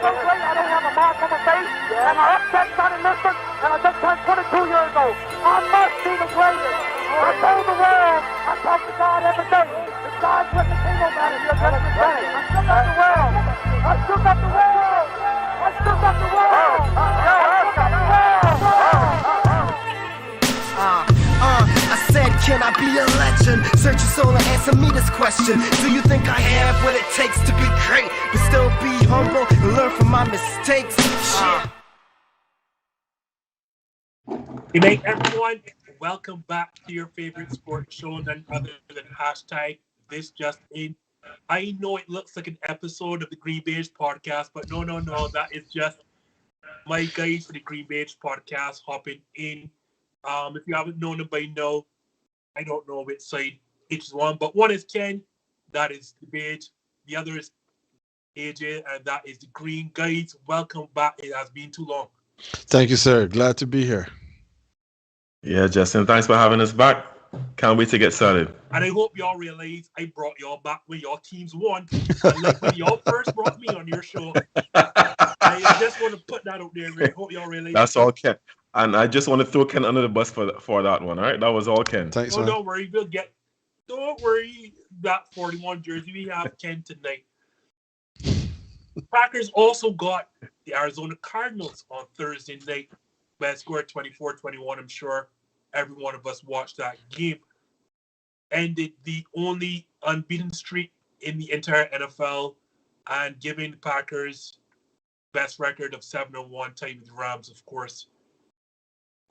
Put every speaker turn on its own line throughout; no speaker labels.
so great I don't have a mark on my face, and I upset Sonny Liston, and I just turned 22 years old. I must be the greatest. I told the world, I talk to God every day. The God's with the king, no matter if you're just the same. I shook up the world. I shook up the world. I shook up the world. I shook up the world.
I said, can I be a legend? Search your soul and answer me this question. Do you think I have what it takes to be great, but still be humble and learn from my mistakes?
Good night, everyone. Welcome back to your favorite sports show, none other than hashtag This Just In. I know it looks like an episode of the GreenBaje Podcast, but no, that is just my guys for the GreenBaje Podcast hopping in. If you haven't known them by now, I don't know which side each is on, but one is Ken, that is the Beige, the other is AJ, and that is the Green. Guys, welcome back. It has been too long.
Thank you, sir. Glad to be here.
Yeah, Justin, thanks for having us back. Can't wait to get started.
And I hope y'all realize I brought y'all back when y'all teams won. And like when y'all first brought me on your show, I just want to put that out there. I hope y'all realize.
That's all Ken. And I just want to throw Ken under the bus for that one, all right? That was all Ken.
Thanks,
man. Don't worry. Don't worry, that 41 jersey. We have Ken tonight. Packers also got the Arizona Cardinals on Thursday night. Best score 24-21. I'm sure every one of us watched that game. Ended the only unbeaten streak in the entire NFL and giving the Packers best record of 7-1, tied with the Rams, of course.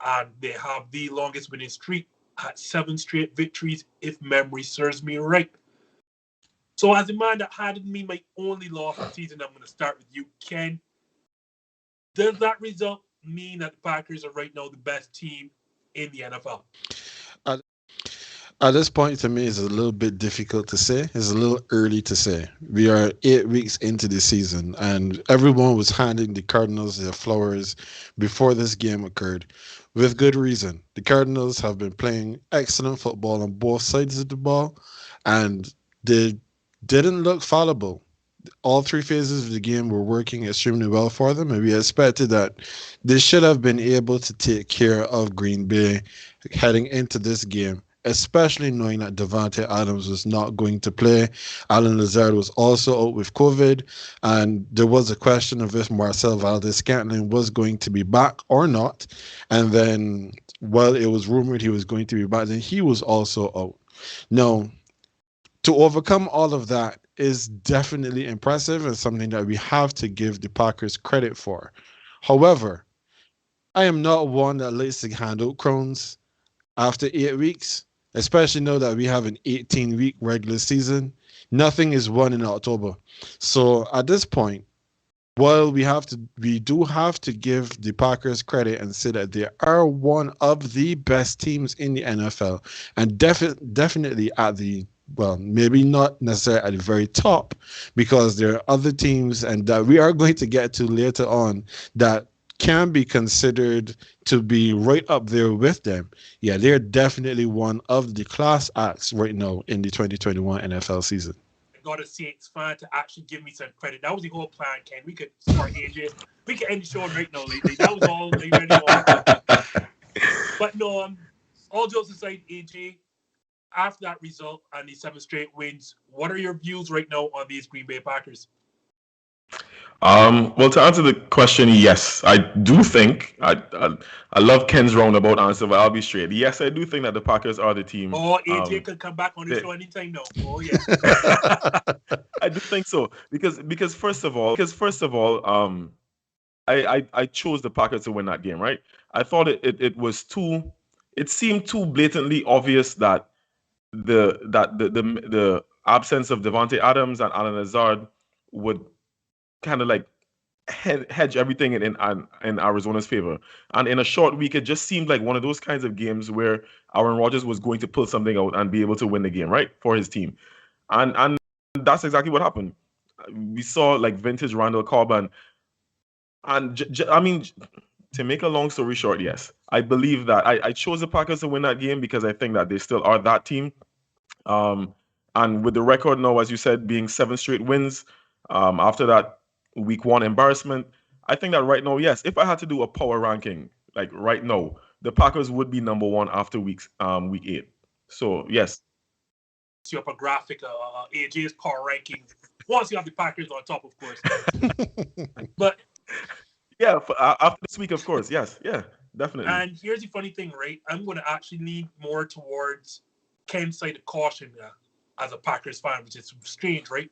And they have the longest winning streak at 7 straight victories, if memory serves me right. So as a man that handed me my only loss of the season, I'm going to start with you, Ken. Does that result mean that the Packers are right now the best team in the NFL?
At this point, to me, it's a little bit difficult to say. It's a little early to say. We are 8 weeks into the season, and everyone was handing the Cardinals their flowers before this game occurred, with good reason. The Cardinals have been playing excellent football on both sides of the ball, and they didn't look fallible. All 3 phases of the game were working extremely well for them, and we expected that they should have been able to take care of Green Bay heading into this game, especially knowing that Davante Adams was not going to play. Alan Lazard was also out with COVID, and there was a question of if Marcel Valdes-Scantling was going to be back or not. And then, while it was rumored he was going to be back, then he was also out. Now, to overcome all of that is definitely impressive and something that we have to give the Packers credit for. However, I am not one that likes to hand out crowns after 8 weeks, especially now that we have an 18-week regular season. Nothing is won in October. So at this point, while we do have to give the Packers credit and say that they are one of the best teams in the NFL, and definitely at the, well, maybe not necessarily at the very top, because there are other teams and that we are going to get to later on that can be considered to be right up there with them. Yeah, they're definitely one of the class acts right now in the 2021 NFL season.
I gotta say, it's fun to actually give me some credit. That was the whole plan, Ken. We could start AJ. We could end the show right now, lady. That was all they really wanted. But no, all jokes aside, AJ, after that result and the 7 straight wins, what are your views right now on these Green Bay Packers?
Well, to answer the question, yes, I do think I love Ken's roundabout answer, but I'll be straight. Yes, I do think that the Packers are the team.
Oh, AJ could come back on the show anytime now. Oh yeah,
I do think so because first of all, I chose the Packers to win that game, right? I thought it seemed too blatantly obvious that the absence of Davante Adams and Alan Lazard would kind of like hedge everything in Arizona's favor. And in a short week, it just seemed like one of those kinds of games where Aaron Rodgers was going to pull something out and be able to win the game, right, for his team. And that's exactly what happened. We saw like vintage Randall Cobb. And I mean, to make a long story short, yes, I believe that I chose the Packers to win that game because I think that they still are that team. And with the record now, as you said, being 7 straight wins, after that week one embarrassment. I think that right now, yes, if I had to do a power ranking, like right now, the Packers would be number one after week 8. So yes,
You up a graphic, AJ's power rankings. Once you have the Packers on top, of course. But
yeah, after this week, of course, yes, yeah, definitely.
And here's the funny thing, right? I'm going to actually lean more towards Ken's side of caution as a Packers fan, which is strange, right?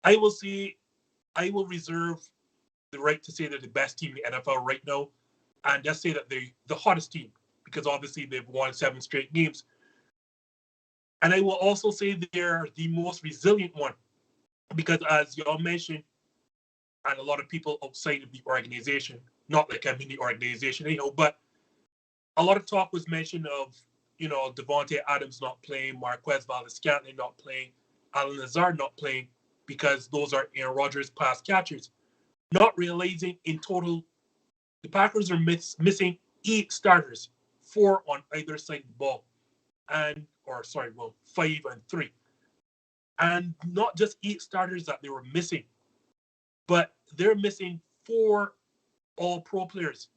I will reserve the right to say they're the best team in the NFL right now, and just say that they're the hottest team because obviously they've won 7 straight games. And I will also say they're the most resilient one because, as y'all mentioned, and a lot of people outside of the organization, not like I'm in the organization, but a lot of talk was mentioned of, Devontae Adams not playing, Marquez Valdes-Scantling not playing, Allen Lazard not playing because those are Aaron Rodgers' pass catchers. Not realizing in total, the Packers are missing 8 starters, 4 on either side of the ball, 5 and 3. And not just 8 starters that they were missing, but they're missing 4 all-pro players.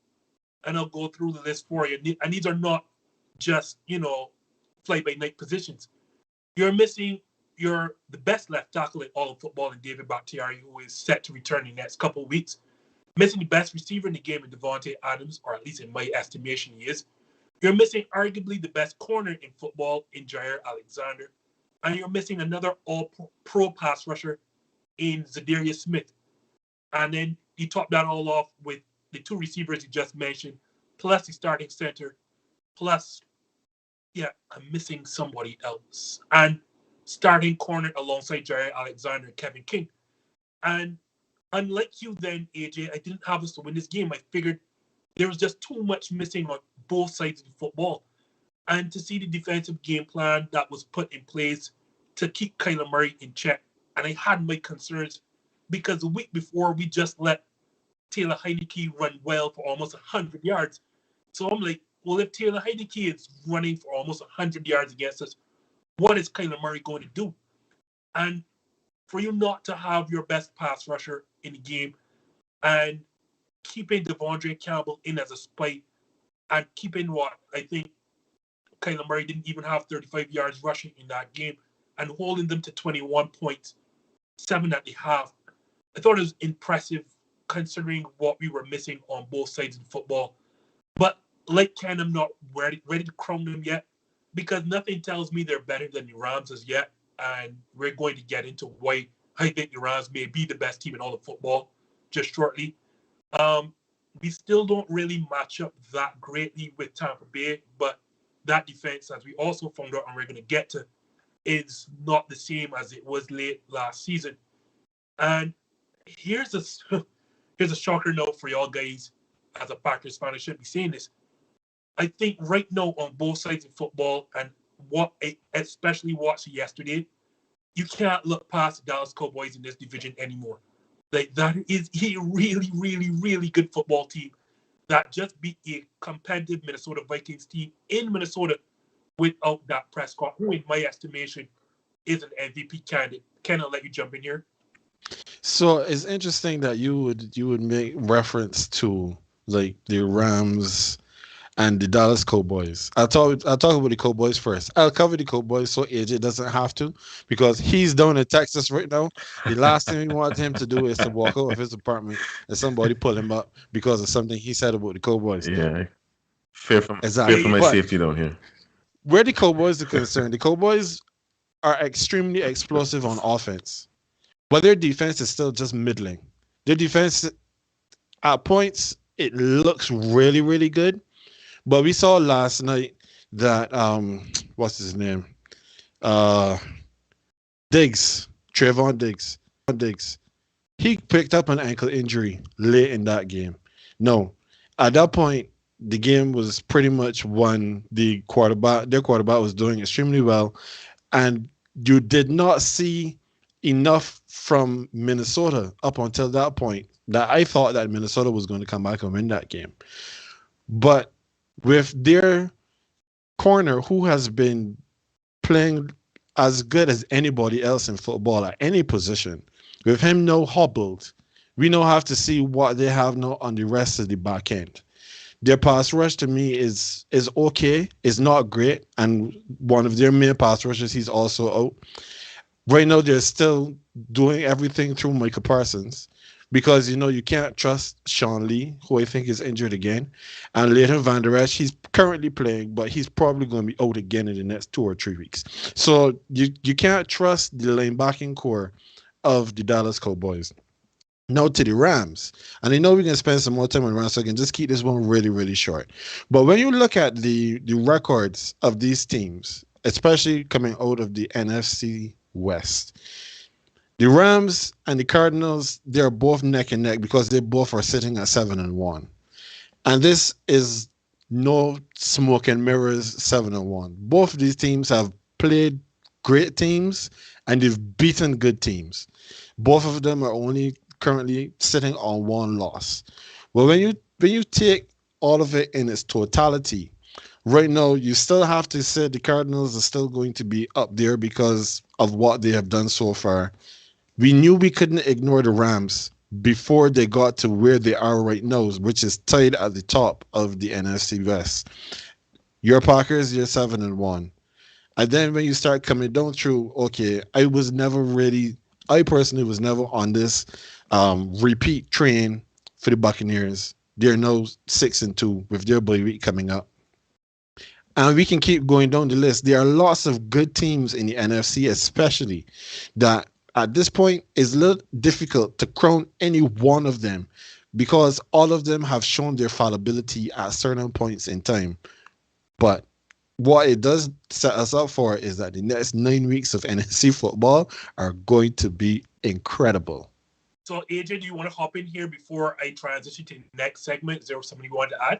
And I'll go through the list for you. And these are not just, fly-by-night positions. You're missing the best left tackle in all of football in David Bakhtiari, who is set to return in the next couple of weeks. Missing the best receiver in the game in Devontae Adams, or at least in my estimation he is. You're missing arguably the best corner in football in Jair Alexander. And you're missing another all-pro pass rusher in Zadarius Smith. And then you top that all off with the 2 receivers you just mentioned, plus the starting center, plus, I'm missing somebody else. And starting corner alongside Jair Alexander and Kevin King. And unlike you then, AJ, I didn't have us to win this game. I figured there was just too much missing on both sides of the football. And to see the defensive game plan that was put in place to keep Kyler Murray in check. And I had my concerns because the week before, we just let Taylor Heinicke run well for almost 100 yards. So I'm like, well, if Taylor Heinicke is running for almost 100 yards against us, what is Kyler Murray going to do? And for you not to have your best pass rusher in the game and keeping Devondre Campbell in as a spike and keeping what I think Kyler Murray didn't even have 35 yards rushing in that game and holding them to 21 points, 7 at the half. I thought it was impressive considering what we were missing on both sides of the football. But like Ken, I'm not ready to crown them yet because nothing tells me they're better than the Rams as yet. And we're going to get into why I think the Rams may be the best team in all of football just shortly. We still don't really match up that greatly with Tampa Bay, but that defense, as we also found out and we're going to get to, is not the same as it was late last season. And here's a shocker note for y'all guys as a Packers fan. I shouldn't be saying this. I think right now on both sides of football and what I especially watched yesterday, you can't look past the Dallas Cowboys in this division anymore. Like that is a really, really, really good football team that just beat a competitive Minnesota Vikings team in Minnesota without Dak Prescott, who in my estimation is an MVP candidate. Ken, I'll let you jump in here.
So it's interesting that you would make reference to like the Rams and the Dallas Cowboys. I'll talk about the Cowboys first. I'll cover the Cowboys so AJ doesn't have to because he's down in Texas right now. The last thing we want him to do is to walk out of his apartment and somebody pull him up because of something he said about the Cowboys.
Yeah, fear for my safety down here.
Where the Cowboys are concerned, the Cowboys are extremely explosive on offense, but their defense is still just middling. Their defense, at points, it looks really, really good. But we saw last night that what's his name? Trayvon Diggs. He picked up an ankle injury late in that game. No, at that point, the game was pretty much won. Their quarterback was doing extremely well, and you did not see enough from Minnesota up until that point that I thought that Minnesota was going to come back and win that game. But with their corner, who has been playing as good as anybody else in football at any position, with him now hobbled, We now have to see what they have now on the rest of the back end. Their pass rush to me is okay. It's not great, and one of their main pass rushers, he's also out. Right now, they're still doing everything through Michael Parsons because you can't trust Sean Lee, who I think is injured again, and Leighton Van Der Esch. He's currently playing, but he's probably going to be out again in the next 2 or 3 weeks. So you can't trust the linebacking core of the Dallas Cowboys. Now to the Rams. And I know we're going to spend some more time on Rams, so I can just keep this one really, really short. But when you look at the records of these teams, especially coming out of the NFC West, the Rams and the Cardinals, they're both neck and neck because they both are sitting at 7-1. And this is no smoke and mirrors 7-1. Both of these teams have played great teams and they've beaten good teams. Both of them are only currently sitting on 1 loss. Well, when you take all of it in its totality, right now you still have to say the Cardinals are still going to be up there because of what they have done so far. We knew we couldn't ignore the Rams before they got to where they are right now, which is tied at the top of the NFC West. Your Packers, you're 7-1. And then when you start coming down through, okay, I personally was never on this repeat train for the Buccaneers. They're now 6-2 with their bye week coming up. And we can keep going down the list. There are lots of good teams in the NFC, especially that at this point it's a little difficult to crown any one of them because all of them have shown their fallibility at certain points in time. But what it does set us up for is that the next 9 weeks of NFC football are going to be incredible.
So, AJ, do you want to hop in here before I transition to the next segment? Is there something you want to add?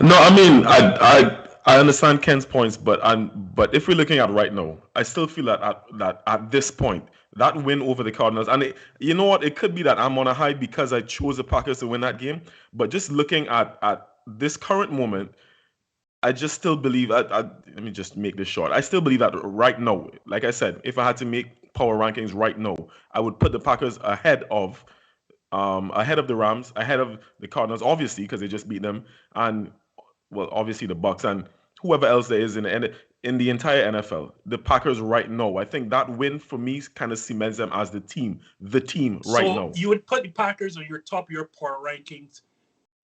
No, I mean, I understand Ken's points, but if we're looking at right now, I still feel that at this point, that win over the Cardinals, and you know what, it could be that I'm on a high because I chose the Packers to win that game, but just looking at this current moment, I just still believe. Let me just make this short. I still believe that right now, like I said, if I had to make power rankings right now, I would put the Packers ahead of the Rams, ahead of the Cardinals, obviously because they just beat them, and well, obviously the Bucks and whoever else there is in the entire NFL. The Packers right now, I think that win for me kind of cements them as the team right now.
So you would put the Packers on your top of your power rankings,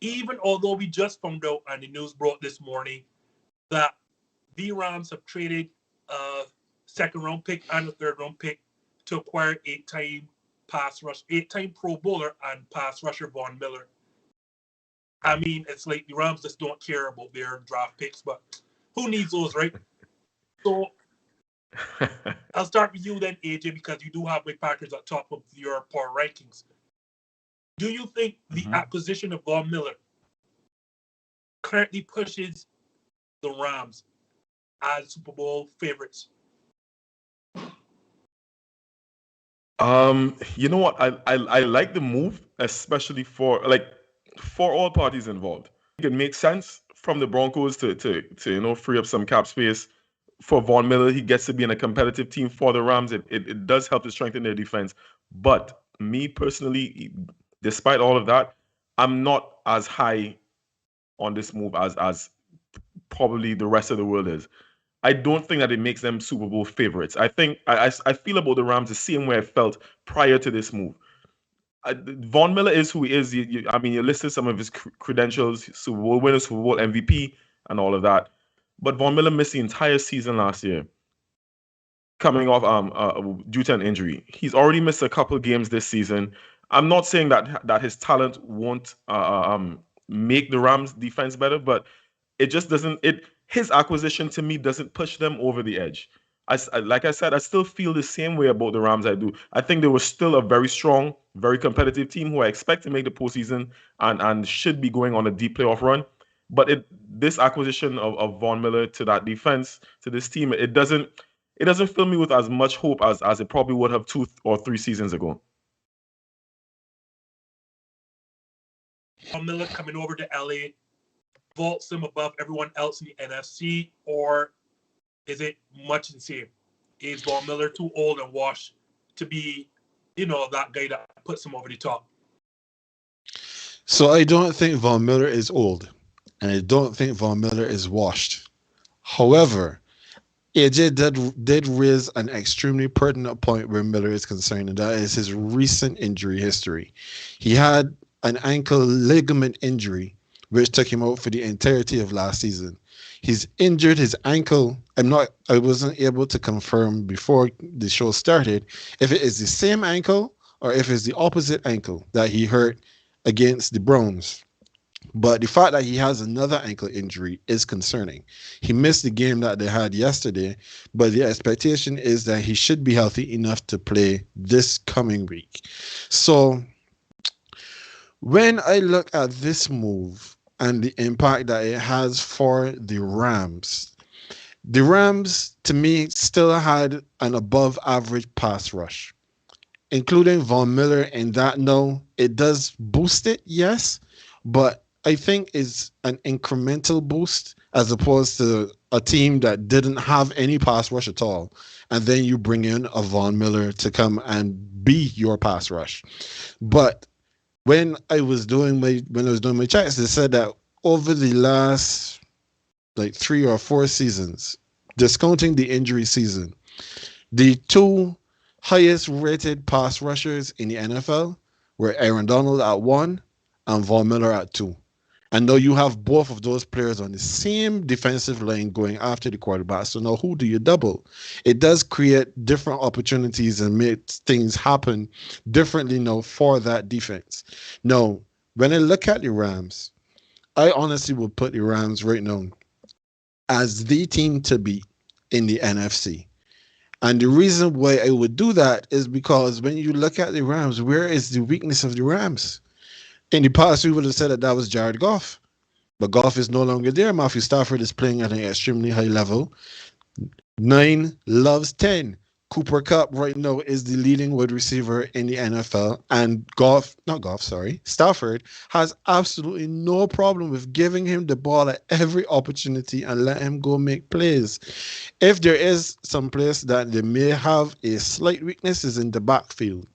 even although we just found out and the news broke this morning that the Rams have traded a 2nd-round pick and a 3rd-round pick to acquire 8-time Pro Bowler and pass rusher Von Miller. I mean, it's like the Rams just don't care about their draft picks, but who needs those, right? So I'll start with you then, AJ, because you do have my Packers at top of your power rankings. Do you think the acquisition of Von Miller currently pushes the Rams as Super Bowl favorites?
You know what? I like the move, especially for all parties involved. I think it makes sense from the Broncos to free up some cap space for Von Miller. He gets to be in a competitive team for the Rams. It does help to strengthen their defense. But me personally, despite all of that, I'm not as high on this move as probably the rest of the world is. I don't think that it makes them Super Bowl favorites. I think I feel about the Rams the same way I felt prior to this move. Von Miller is who he is. You listed some of his credentials: Super Bowl winner, Super Bowl MVP, and all of that. But Von Miller missed the entire season last year, coming off due to an injury. He's already missed a couple of games this season. I'm not saying that his talent won't make the Rams defense better, but it just doesn't. His acquisition to me doesn't push them over the edge. Like I said, I still feel the same way about the Rams I do. I think they were still a very strong, very competitive team who I expect to make the postseason and should be going on a deep playoff run. But this acquisition of Von Miller to that defense, to this team, it doesn't fill me with as much hope as it probably would have 2 or 3 seasons ago.
Von Miller coming over to LA vaults him above everyone else in the NFC, or is it much the same? Is Von Miller too old and washed to be that guy that puts him over the top.
So I don't think Von Miller is old, and I don't think Von Miller is washed. However, AJ did raise an extremely pertinent point where Miller is concerned, and that is his recent injury history. He had an ankle ligament injury, which took him out for the entirety of last season. He's injured his ankle. I wasn't able to confirm before the show started if it is the same ankle or if it's the opposite ankle that he hurt against the Browns. But the fact that he has another ankle injury is concerning. He missed the game that they had yesterday, but the expectation is that he should be healthy enough to play this coming week. So when I look at this move and the impact that it has for the Rams to me still had an above average pass rush, including Von Miller in that. No, it does boost it, yes, but I think it's an incremental boost as opposed to a team that didn't have any pass rush at all, and then you bring in a Von Miller to come and be your pass rush. But when I was doing my checks, they said that over the last like 3 or 4 seasons, discounting the injury season, the 2 highest rated pass rushers in the NFL were Aaron Donald at 1 and Von Miller at 2. And now you have both of those players on the same defensive line going after the quarterback. So now who do you double? It does create different opportunities and makes things happen differently now for that defense. Now, when I look at the Rams, I honestly would put the Rams right now as the team to beat in the NFC. And the reason why I would do that is because when you look at the Rams, where is the weakness of the Rams? In the past, we would have said that was Jared Goff. But Goff is no longer there. Matthew Stafford is playing at an extremely high level. 9 loves 10. Cooper Kupp right now is the leading wide receiver in the NFL. And Stafford has absolutely no problem with giving him the ball at every opportunity and let him go make plays. If there is some place that they may have a slight weakness is in the backfield.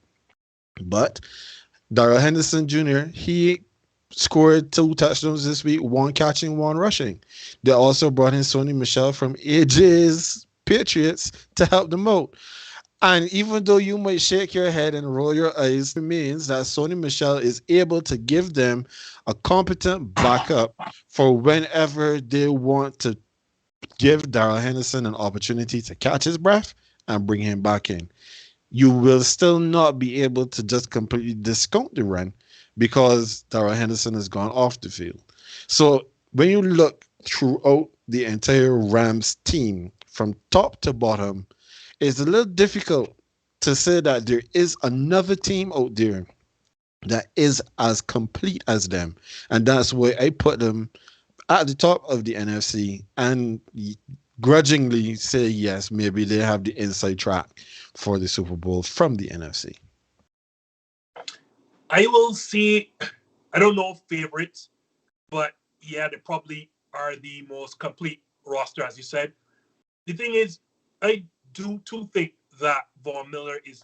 But Darrell Henderson Jr., he scored 2 touchdowns this week, 1 catching, 1 rushing. They also brought in Sony Michel from AJ's Patriots to help them out. And even though you might shake your head and roll your eyes, it means that Sony Michel is able to give them a competent backup for whenever they want to give Darrell Henderson an opportunity to catch his breath and bring him back in. You will still not be able to just completely discount the run because Darrell Henderson has gone off the field. So when you look throughout the entire Rams team from top to bottom, it's a little difficult to say that there is another team out there that is as complete as them. And that's why I put them at the top of the NFC and grudgingly say, yes, maybe they have the inside track for the Super Bowl from the NFC.
I will say, I don't know favorites, but yeah, they probably are the most complete roster, as you said. The thing is, I do too think that Von Miller is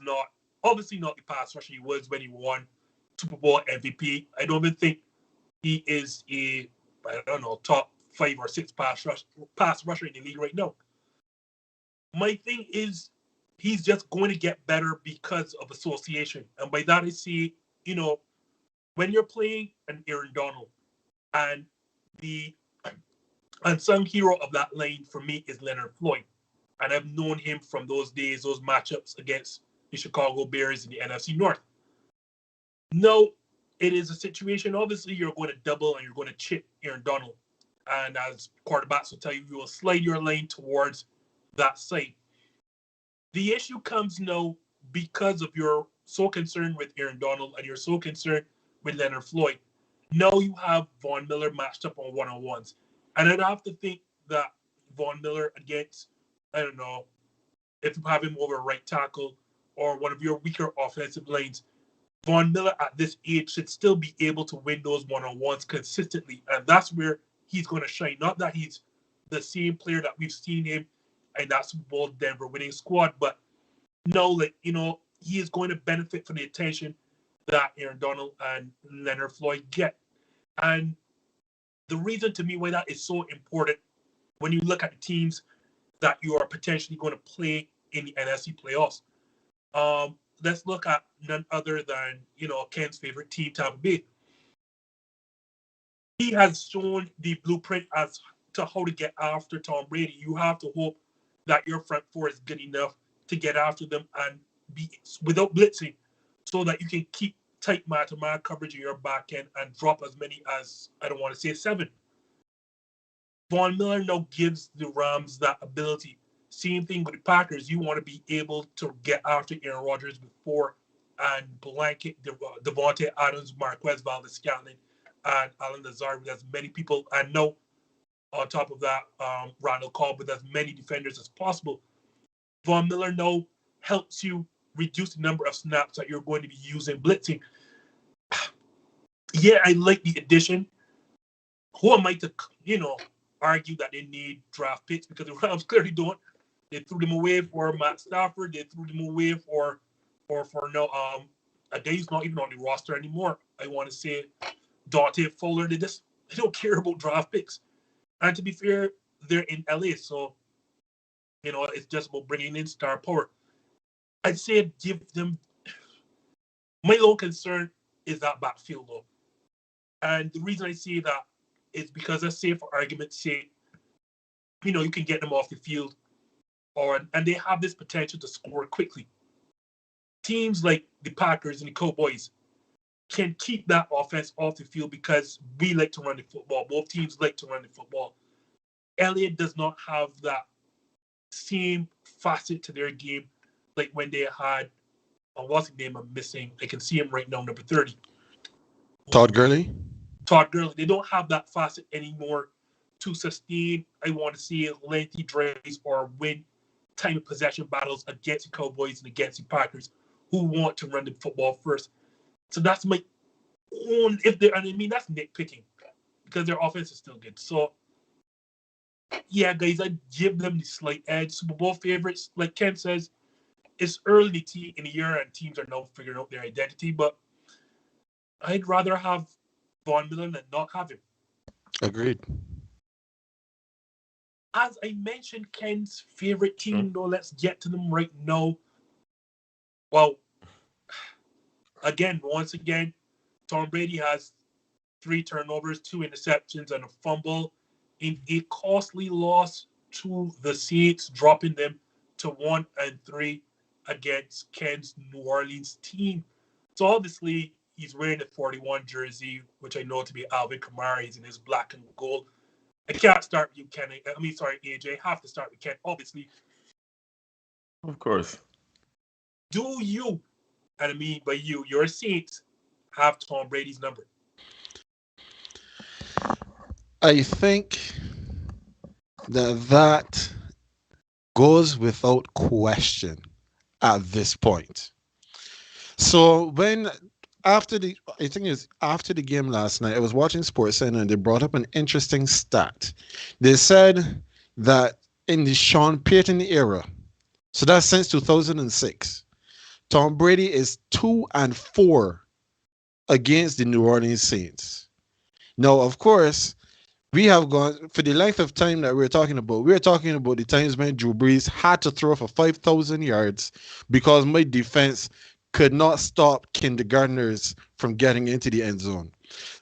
obviously not the pass rusher he was when he won Super Bowl MVP. I don't even think he is top 5 or 6 pass rusher in the league right now. My thing is, he's just going to get better because of association. And by that I see, when you're playing an Aaron Donald, and the unsung hero of that line for me is Leonard Floyd. And I've known him from those days, those matchups against the Chicago Bears in the NFC North. No, it is a situation, obviously, you're going to double and you're going to chip Aaron Donald. And as quarterbacks will tell you, you will slide your lane towards that side. The issue comes now because of you're so concerned with Aaron Donald and you're so concerned with Leonard Floyd. Now you have Von Miller matched up on one-on-ones. And I'd have to think that Von Miller against, I don't know, if you have him over right tackle or one of your weaker offensive lines, Von Miller at this age should still be able to win those one-on-ones consistently. And that's where he's going to shine. Not that he's the same player that we've seen him in that Super Bowl Denver winning squad, but no, he is going to benefit from the attention that Aaron Donald and Leonard Floyd get. And the reason to me why that is so important when you look at the teams that you are potentially going to play in the NFC playoffs. Let's look at none other than, Ken's favorite team, Tampa Bay. He has shown the blueprint as to how to get after Tom Brady. You have to hope that your front four is good enough to get after them and be without blitzing, so that you can keep tight man-to-man coverage in your back end and drop as many as, I don't want to say 7. Von Miller now gives the Rams that ability. Same thing with the Packers. You want to be able to get after Aaron Rodgers before and blanket Devontae Adams, Marquez Valdes-Scantling, and Alan Lazard with as many people. And know on top of that, Ronald Cobb with as many defenders as possible. Von Miller now helps you reduce the number of snaps that you're going to be using blitzing. Yeah, I like the addition. Who am I to, argue that they need draft picks, because the Rams clearly don't. They threw them away for Matt Stafford. They threw them away for a day he's not even on the roster anymore. I want to say Dante Fowler. They don't care about draft picks. And to be fair, they're in LA, so it's just about bringing in star power. I'd say give them. My low concern is that backfield, though, and the reason I say that is because, let's say, for argument's sake, you can get them off the field, and they have this potential to score quickly. Teams like the Packers and the Cowboys can keep that offense off the field because we like to run the football. Both teams like to run the football. Elliott does not have that same facet to their game like when they had, what's his name I'm missing? I can see him right now, number 30.
Todd Gurley.
They don't have that facet anymore to sustain, I want to see, lengthy drives or win time of possession battles against the Cowboys and against the Packers, who want to run the football first. So that's my own, that's nitpicking because their offense is still good. So, yeah, guys, I'd give them the slight edge. Super Bowl favorites, like Ken says, it's early in the year and teams are now figuring out their identity, but I'd rather have Von Miller than not have him.
Agreed.
As I mentioned, Ken's favorite team, though, let's get to them right now. Well, once again, Tom Brady has 3 turnovers, 2 interceptions, and a fumble in a costly loss to the Saints, dropping them to 1-3 against Ken's New Orleans team. So obviously, he's wearing the 41 jersey, which I know to be Alvin Kamara. He's in his black and gold. I can't start with you, Ken. AJ. I have to start with Ken, obviously.
Of course.
Do you, and I mean by you, your Saints, have Tom Brady's number?
I think that goes without question at this point. So after the game last night, I was watching SportsCenter and they brought up an interesting stat. They said that in the Sean Payton era, so that's since 2006, Tom Brady is 2-4 against the New Orleans Saints. Now, of course, we have gone for the length of time that we're talking about the times when Drew Brees had to throw for 5,000 yards because my defense could not stop kindergartners from getting into the end zone.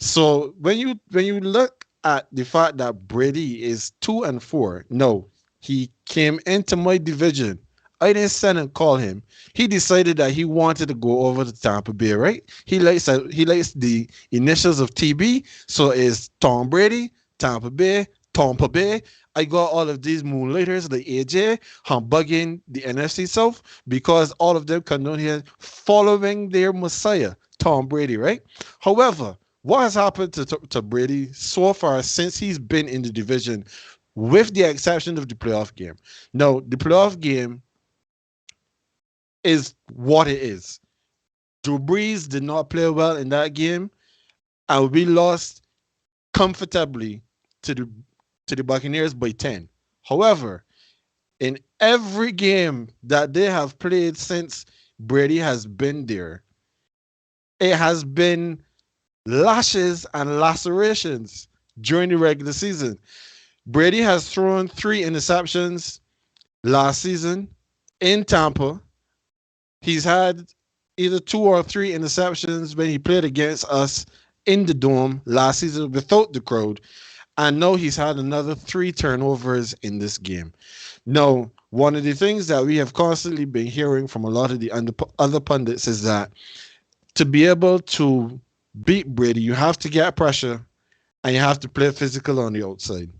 So when you look at the fact that Brady is 2-4, no, he came into my division. I didn't send and call him. He decided that he wanted to go over to Tampa Bay, right? He likes the initials of TB, so it's Tom Brady, Tampa Bay. I got all of these moonlighters like AJ humbugging the NFC South because all of them come down here following their Messiah, Tom Brady, right? However, what has happened to Brady so far since he's been in the division, with the exception of the playoff game? Now, the playoff game is what it is. Drew Brees did not play well in that game, and we lost comfortably to the Buccaneers by 10. However, in every game that they have played since Brady has been there, it has been lashes and lacerations during the regular season. Brady has thrown 3 interceptions last season in Tampa. He's had either 2 or 3 interceptions when he played against us in the dome last season without the crowd. And now he's had another 3 turnovers in this game. Now, one of the things that we have constantly been hearing from a lot of the other pundits is that to be able to beat Brady, you have to get pressure and you have to play physical on the outside.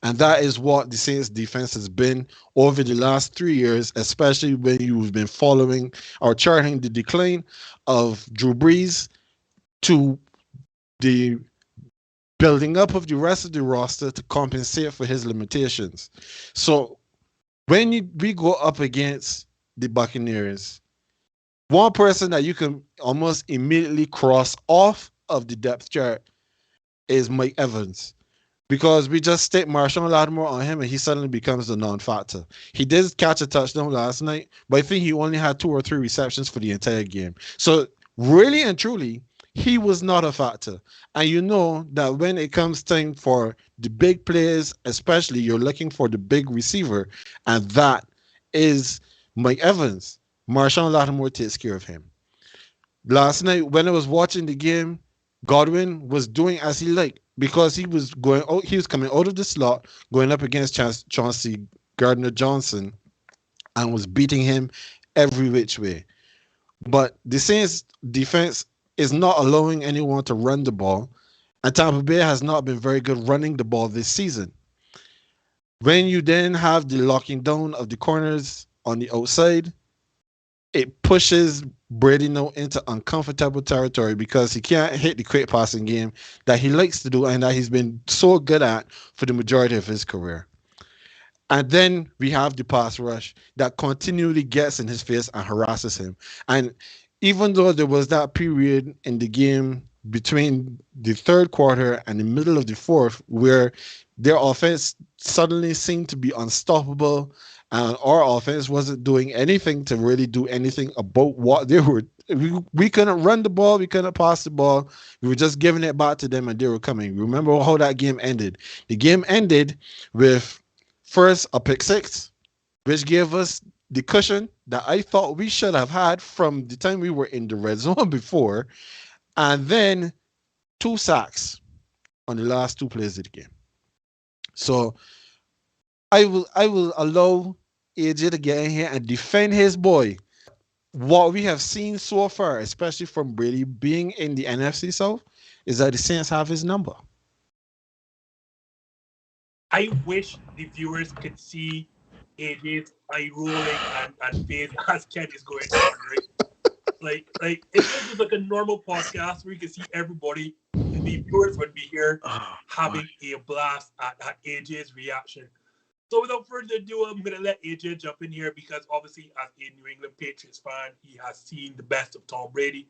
And that is what the Saints defense has been over the last 3 years, especially when you've been following or charting the decline of Drew Brees to the building up of the rest of the roster to compensate for his limitations. So when we go up against the Buccaneers, one person that you can almost immediately cross off of the depth chart is Mike Evans. Because we just stick Marshawn Lattimore on him and he suddenly becomes the non-factor. He did catch a touchdown last night, but I think he only had 2 or 3 receptions for the entire game. So really and truly, he was not a factor. And you know that when it comes time for the big players, especially, you're looking for the big receiver, and that is Mike Evans. Marshawn Lattimore takes care of him. Last night, when I was watching the game, Godwin was doing as he liked because he was going out, he was coming out of the slot, going up against Chauncey Gardner-Johnson, and was beating him every which way. But the Saints defense is not allowing anyone to run the ball, and Tampa Bay has not been very good running the ball this season. When you then have the locking down of the corners on the outside, it pushes Brady now into uncomfortable territory because he can't hit the quick passing game that he likes to do and that he's been so good at for the majority of his career. And then we have the pass rush that continually gets in his face and harasses him. And even though there was that period in the game between the third quarter and the middle of the fourth where their offense suddenly seemed to be unstoppable, and our offense wasn't doing anything to really do anything about what they were. We couldn't run the ball. We couldn't pass the ball. We were just giving it back to them and they were coming. Remember how that game ended? The game ended with first a pick six, which gave us the cushion that I thought we should have had from the time we were in the red zone before, and then 2 sacks on the last 2 plays of the game. So I will allow AJ to get in here and defend his boy. What we have seen so far, especially from Brady being in the NFC South, is that the Saints have his number.
I wish the viewers could see AJ's eye rolling and face as Ken is going on, right? Like if this was like a normal podcast where you can see everybody, the viewers would be here having a blast at AJ's reaction. So without further ado, I'm going to let AJ jump in here because obviously as a New England Patriots fan, he has seen the best of Tom Brady.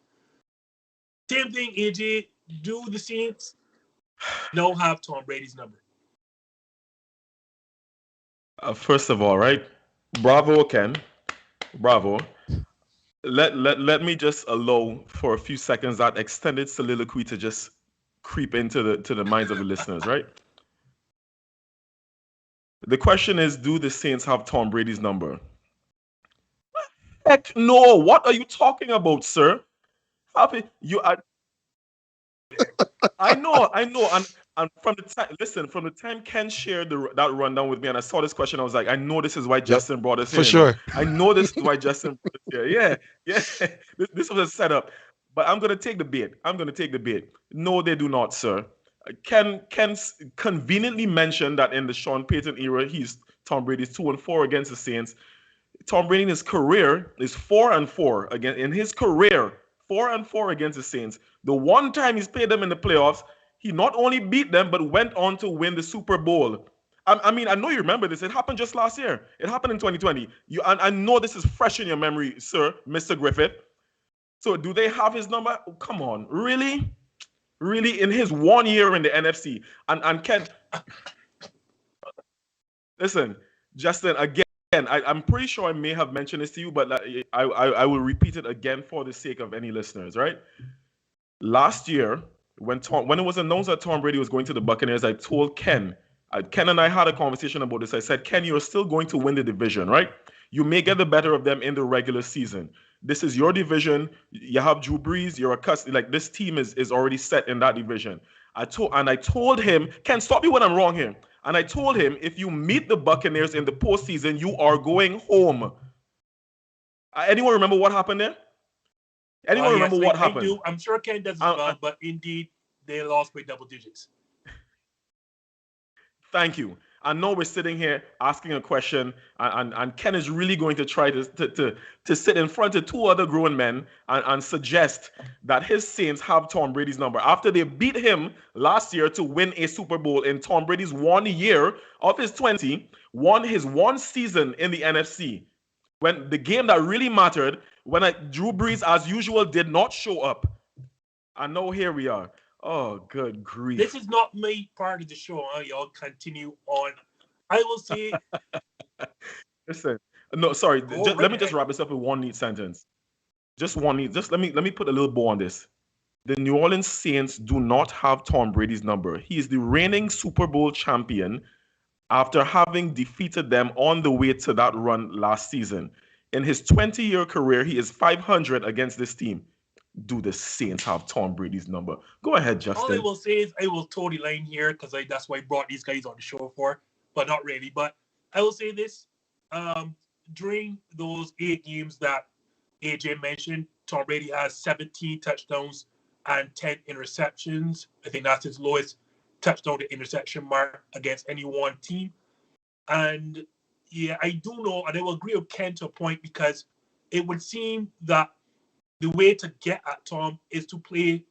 Same thing, AJ, do the Saints now have Tom Brady's number?
First of all, right? Bravo, Ken. Bravo. Let me just allow for a few seconds that extended soliloquy to just creep into the minds of the listeners, right? The question is, do the Saints have Tom Brady's number? Heck no. What are you talking about, sir? You are. I know. And from the time Ken shared that rundown with me and I saw this question, I was like, I know this is why Justin brought us in.
For sure.
I know this is why Justin brought us here. Yeah. This was a setup. But I'm going to take the bait. No, they do not, sir. Ken conveniently mentioned that in the Sean Payton era, Tom Brady's 2-4 against the Saints. Tom Brady in his career is 4-4 again. In his career, 4-4 against the Saints. The one time he's played them in the playoffs, he not only beat them but went on to win the Super Bowl. I mean, I know you remember this. It happened just last year. It happened in 2020. I know this is fresh in your memory, sir, Mr. Griffith. So do they have his number? Oh, come on, really? Really, in his 1 year in the NFC, and Ken, listen, Justin, again, Ken, I'm pretty sure I may have mentioned this to you, but I will repeat it again for the sake of any listeners, right? Last year, when it was announced that Tom Brady was going to the Buccaneers, I told Ken, Ken and I had a conversation about this. I said, Ken, you're still going to win the division, right? You may get the better of them in the regular season. This is your division. You have Drew Brees. You're a like this team is already set in that division. I told him, Ken, stop me when I'm wrong here. And I told him, if you meet the Buccaneers in the postseason, you are going home. Anyone remember what happened there? Anyone remember what happened?
I do. I'm sure Ken does as well, but indeed, they lost by double digits.
Thank you. I know we're sitting here asking a question, and Ken is really going to try to sit in front of two other grown men and suggest that his Saints have Tom Brady's number after they beat him last year to win a Super Bowl in Tom Brady's 1 year of his 20, won his one season in the NFC. When the game that really mattered, when Drew Brees, as usual, did not show up. And now here we are. Oh, good grief.
This is not my part of the show. Huh? Y'all continue on. I will say...
Listen. No, sorry. Let me just wrap this up with one neat sentence. Just one neat. Just let me put a little bow on this. The New Orleans Saints do not have Tom Brady's number. He is the reigning Super Bowl champion after having defeated them on the way to that run last season. In his 20-year career, he is 500 against this team. Do the Saints have Tom Brady's number? Go ahead, Justin.
All I will say is I will totally line here because that's why I brought these guys on the show for, but not really. But I will say this. During those 8 games that AJ mentioned, Tom Brady has 17 touchdowns and 10 interceptions. I think that's his lowest touchdown to interception mark against any one team. And yeah, I do know, and I will agree with Ken to a point because it would seem that the way to get at Tom is to play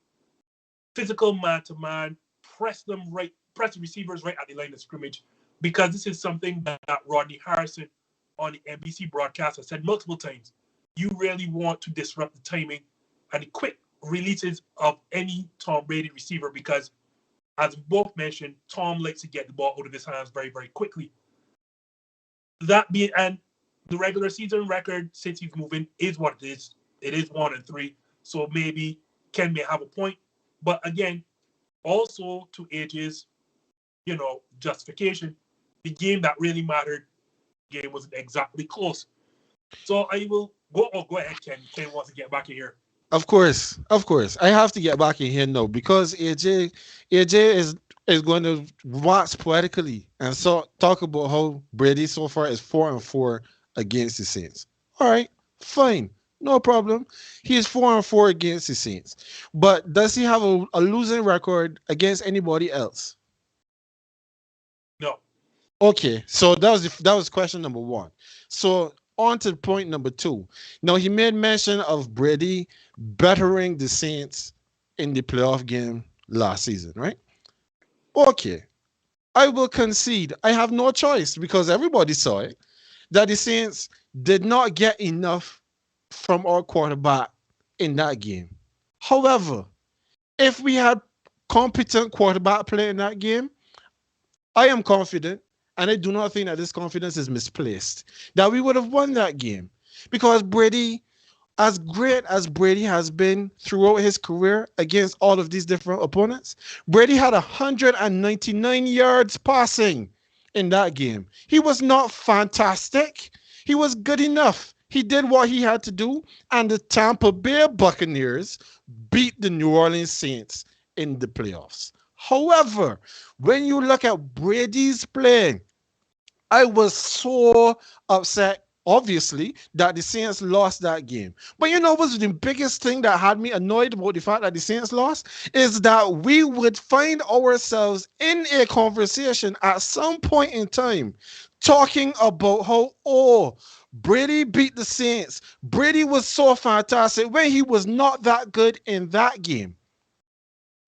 physical man-to-man, press the receivers right at the line of scrimmage, because this is something that Rodney Harrison on the NBC broadcast has said multiple times. You really want to disrupt the timing and the quick releases of any Tom Brady receiver because, as we both mentioned, Tom likes to get the ball out of his hands very, very quickly. And the regular season record since he's moving is what it is. It is 1-3, so maybe Ken may have a point. But again, also to AJ's, justification, the game that really mattered, the game wasn't exactly close. So I will go ahead, Ken. Ken wants to get back in here.
Of course. I have to get back in here now because AJ is going to wax poetically and so talk about how Brady so far is 4-4 against the Saints. All right, fine. No problem. He is 4-4 against the Saints. But does he have a losing record against anybody else?
No.
Okay, so that was question number 1. So on to point number 2. Now, he made mention of Brady bettering the Saints in the playoff game last season, right? Okay. I will concede. I have no choice because everybody saw it, that the Saints did not get enough from our quarterback in that game. However, if we had competent quarterback play in that game, I am confident, and I do not think that this confidence is misplaced, that we would have won that game. Because Brady, as great as Brady has been throughout his career against all of these different opponents, Brady had 199 yards passing in that game. He was not fantastic. He was good enough. He did what he had to do, and the Tampa Bay Buccaneers beat the New Orleans Saints in the playoffs. However, when you look at Brady's play, I was so upset, obviously, that the Saints lost that game. But you know what's the biggest thing that had me annoyed about the fact that the Saints lost? Is that we would find ourselves in a conversation at some point in time talking about how, Brady beat the Saints. Brady was so fantastic when he was not that good in that game.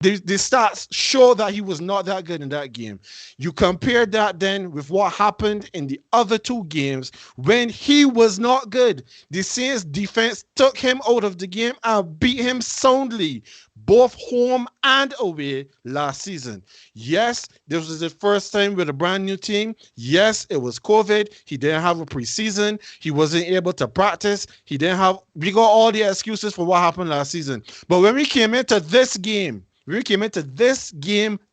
The stats show that he was not that good in that game. You compare that then with what happened in the other two games when he was not good. The Saints defense took him out of the game and beat him soundly, both home and away last season. Yes, this was the first time with a brand new team. Yes, it was COVID. He didn't have a preseason. He wasn't able to practice. We got all the excuses for what happened last season. But when we came into this game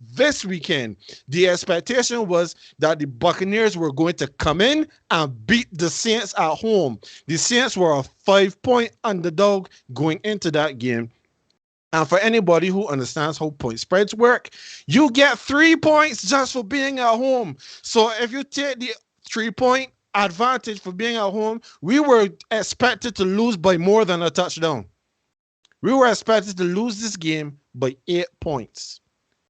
this weekend, the expectation was that the Buccaneers were going to come in and beat the Saints at home. The Saints were a 5-point underdog going into that game. And for anybody who understands how point spreads work, you get 3 points just for being at home. So if you take the 3-point advantage for being at home, we were expected to lose by more than a touchdown. We were expected to lose this game by 8 points.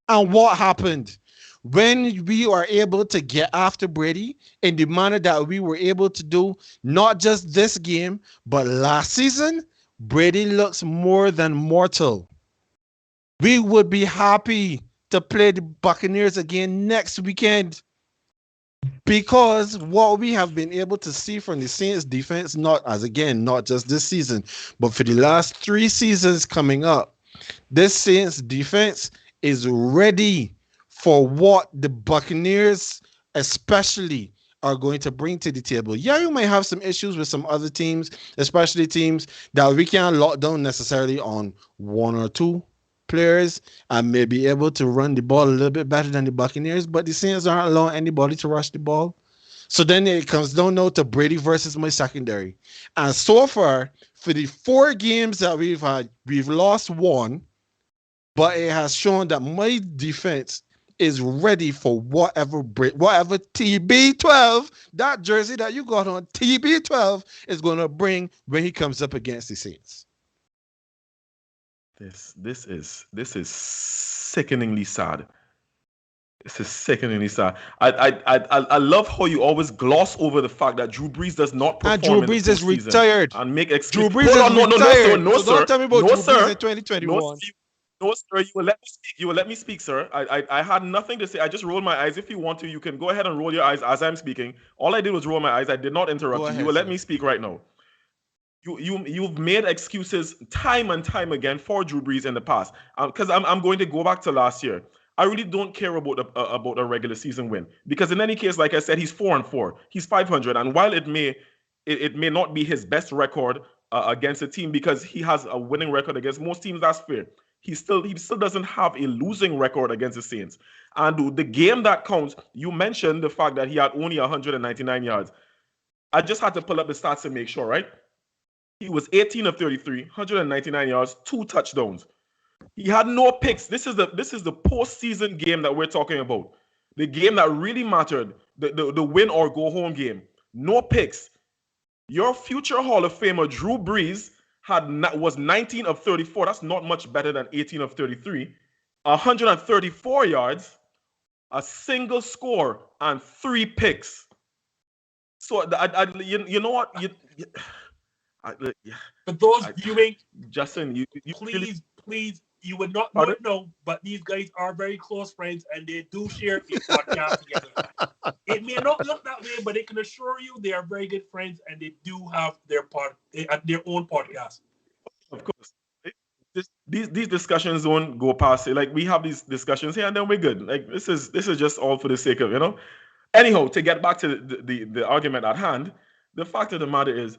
And what happened? When we are able to get after Brady in the manner that we were able to do, not just this game, but last season, Brady looks more than mortal. We would be happy to play the Buccaneers again next weekend because what we have been able to see from the Saints defense, not just this season, but for the last 3 seasons coming up, this Saints defense is ready for what the Buccaneers especially are going to bring to the table. Yeah, you might have some issues with some other teams, especially teams that we can't lock down necessarily on 1 or 2 players and may be able to run the ball a little bit better than the Buccaneers, but the Saints aren't allowing anybody to rush the ball. So then it comes down now to Brady versus my secondary. And so far, for the 4 games that we've had, we've lost 1, but it has shown that my defense is ready for whatever TB12, that jersey that you got on, TB12 is going to bring when he comes up against the Saints.
This is sickeningly sad. This is sickeningly sad. I love how you always gloss over the fact that Drew Brees does not perform.
And Drew Brees is retired.
And make excuses.
Drew Brees is retired.
No, sir.
Don't tell me about Drew Brees in 2021.
No, sir. You will let me speak. You will let me speak, sir. I had nothing to say. I just rolled my eyes. If you want to, you can go ahead and roll your eyes as I'm speaking. All I did was roll my eyes. I did not interrupt you. You will let me speak right now. You've made excuses time and time again for Drew Brees in the past. Because I'm going to go back to last year. I really don't care about a regular season win because in any case, like I said, he's 4-4. He's 500, and while it may not be his best record against a team because he has a winning record against most teams, that's fair. He still doesn't have a losing record against the Saints. And the game that counts, you mentioned the fact that he had only 199 yards. I just had to pull up the stats to make sure, right? He was 18 of 33, 199 yards, 2 touchdowns. He had no picks. This is the postseason game that we're talking about. The game that really mattered, the win or go home game. No picks. Your future Hall of Famer Drew Brees was 19 of 34. That's not much better than 18 of 33. 134 yards, a single score, and 3 picks. So you know what?
For those viewing,
Justin, you
please, you would not know, but these guys are very close friends and they do share a podcast together. It may not look that way, but I can assure you they are very good friends and they do have their own podcast.
Of course. These discussions don't go past it. Like we have these discussions here and then we're good. Like this is just all for the sake of, Anyhow, to get back to the argument at hand, the fact of the matter is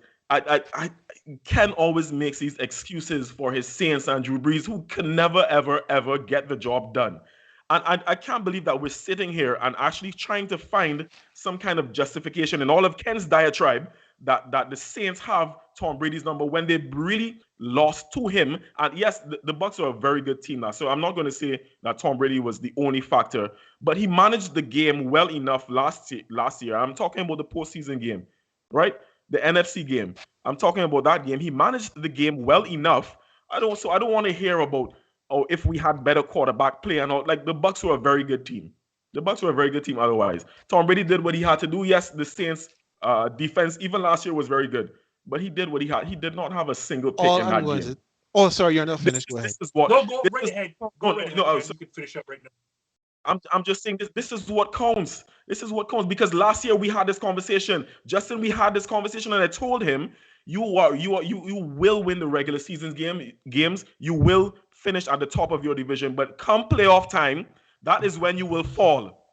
Ken always makes these excuses for his Saints and Drew Brees, who can never, ever, ever get the job done. And I can't believe that we're sitting here and actually trying to find some kind of justification in all of Ken's diatribe that the Saints have Tom Brady's number when they really lost to him. And yes, the Bucs are a very good team now, so I'm not going to say that Tom Brady was the only factor, but he managed the game well enough last year. I'm talking about the postseason game, right? The NFC game. I'm talking about that game. He managed the game well enough. I don't want to hear about, if we had better quarterback play and all. Like the Bucs were a very good team. Otherwise. Tom Brady did what he had to do. Yes, the Saints defense even last year was very good, but he did what he had. He did not have a single pick in that game.
Oh, sorry, you're not
This
finished. Go ahead.
this is what
No, go
this
right
is
ahead.
no,
Go
no,
right ahead,
no,
man. You can finish up right now.
I'm just saying this is what counts. This is what counts because last year we had this conversation. Justin, we had this conversation, and I told him you will win the regular season games. You will finish at the top of your division, but come playoff time, that is when you will fall.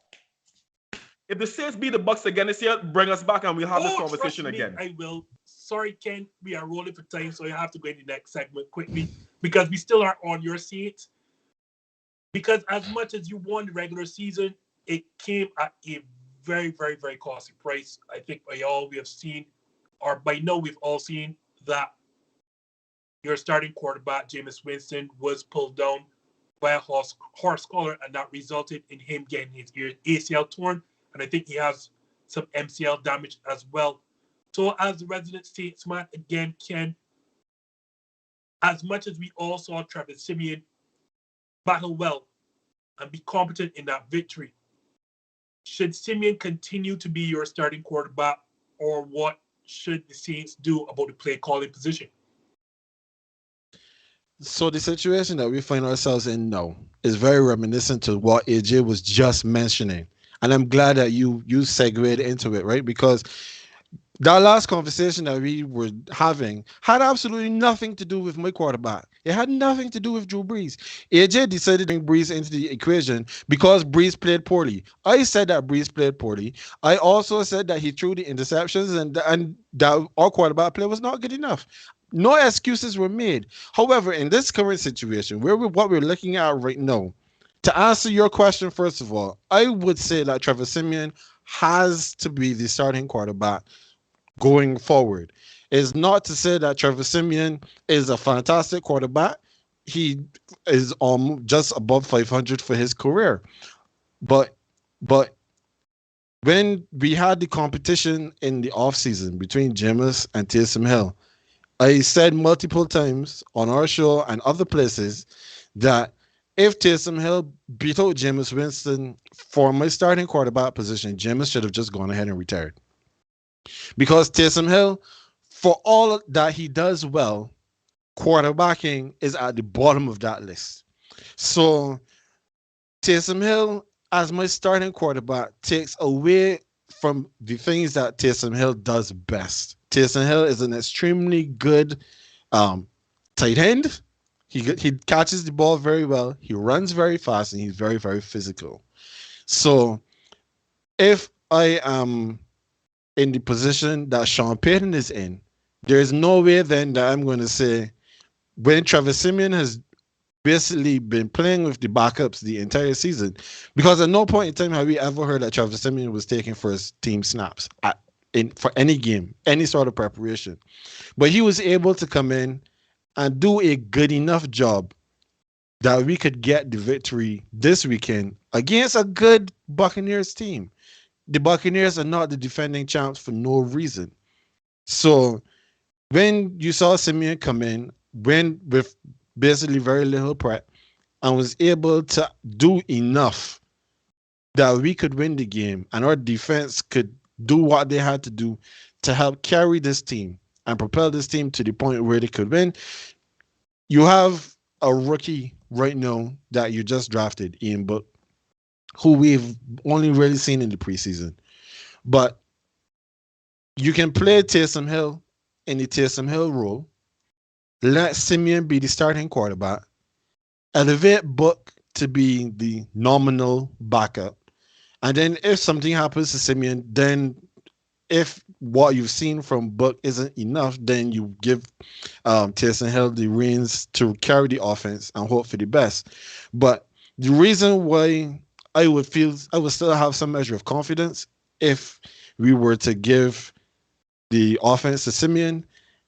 If the Saints beat the Bucks again this year, bring us back and we'll have this
Oh,
conversation
trust me,
again.
I will. Sorry, Ken, we are rolling for time, so you have to go in the next segment quickly because we still are on your seat. Because as much as you won the regular season, it came at a very, very, very costly price. I think we have seen, or by now we've all seen that your starting quarterback, Jameis Winston, was pulled down by a horse collar, and that resulted in him getting his ACL torn. And I think he has some MCL damage as well. So as the resident statesman, again, Ken, as much as we all saw Travis Simeon battle well and be competent in that victory, should Simeon continue to be your starting quarterback, or what should the Saints do about the play calling position?
So the situation that we find ourselves in now is very reminiscent to what AJ was just mentioning. And I'm glad that you segued into it, right? Because that last conversation that we were having had absolutely nothing to do with my quarterback. It had nothing to do with Drew Brees. AJ decided to bring Brees into the equation because Brees played poorly. I said that Brees played poorly. I also said that he threw the interceptions and that our quarterback play was not good enough. No excuses were made. However, in this current situation, what we're looking at right now, to answer your question, first of all, I would say that Trevor Simeon has to be the starting quarterback going forward. It's not to say that Trevor Simeon is a fantastic quarterback. He is just above 500 for his career. But when we had the competition in the offseason between Jameis and Taysom Hill, I said multiple times on our show and other places that if Taysom Hill beat out Jameis Winston for my starting quarterback position, Jameis should have just gone ahead and retired. Because Taysom Hill, for all that he does well, quarterbacking is at the bottom of that list. So Taysom Hill, as my starting quarterback, takes away from the things that Taysom Hill does best. Taysom Hill is an extremely good tight end. He catches the ball very well. He runs very fast, and he's very, very physical. So if I am in the position that Sean Payton is in, there is no way then that I'm going to say, when Trevor Simeon has basically been playing with the backups the entire season, because at no point in time have we ever heard that Trevor Simeon was taking first team snaps for any game, any sort of preparation. But he was able to come in and do a good enough job that we could get the victory this weekend against a good Buccaneers team. The Buccaneers are not the defending champs for no reason. So when you saw Simeon come in, went with basically very little prep, and was able to do enough that we could win the game and our defense could do what they had to do to help carry this team and propel this team to the point where they could win. You have a rookie right now that you just drafted, Ian Book, who we've only really seen in the preseason. But you can play Taysom Hill in the Taysom Hill role, let Simeon be the starting quarterback, elevate Book to be the nominal backup, and then if something happens to Simeon, then if what you've seen from Book isn't enough, then you give Taysom Hill the reins to carry the offense and hope for the best. But the reason why I would still have some measure of confidence if we were to give the offense to Simeon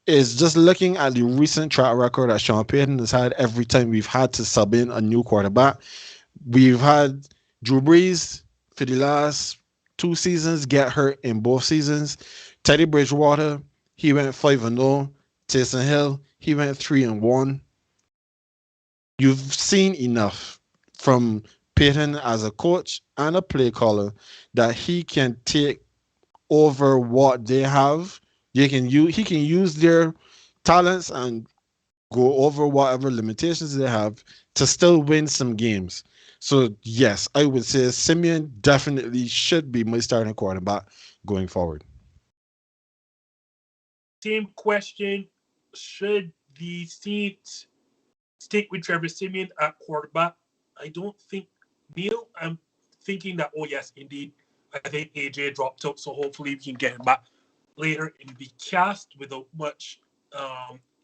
is just looking at the recent track record that Sean Payton has had every time we've had to sub in a new quarterback. We've had Drew Brees for the last 2 seasons get hurt in both seasons. Teddy Bridgewater, he went 5-0. Taysom Hill, he went 3-1. You've seen enough from Payton as a coach and a play caller that he can take over what they have. He can use their talents and go over whatever limitations they have to still win some games. So yes, I would say Simeon definitely should be my starting quarterback going forward.
Same question. Should the Saints stick with Trevor Simeon at quarterback? I don't think, Neil, I'm thinking that, oh, yes, indeed. I think AJ dropped out, so hopefully we can get him back later in the cast without much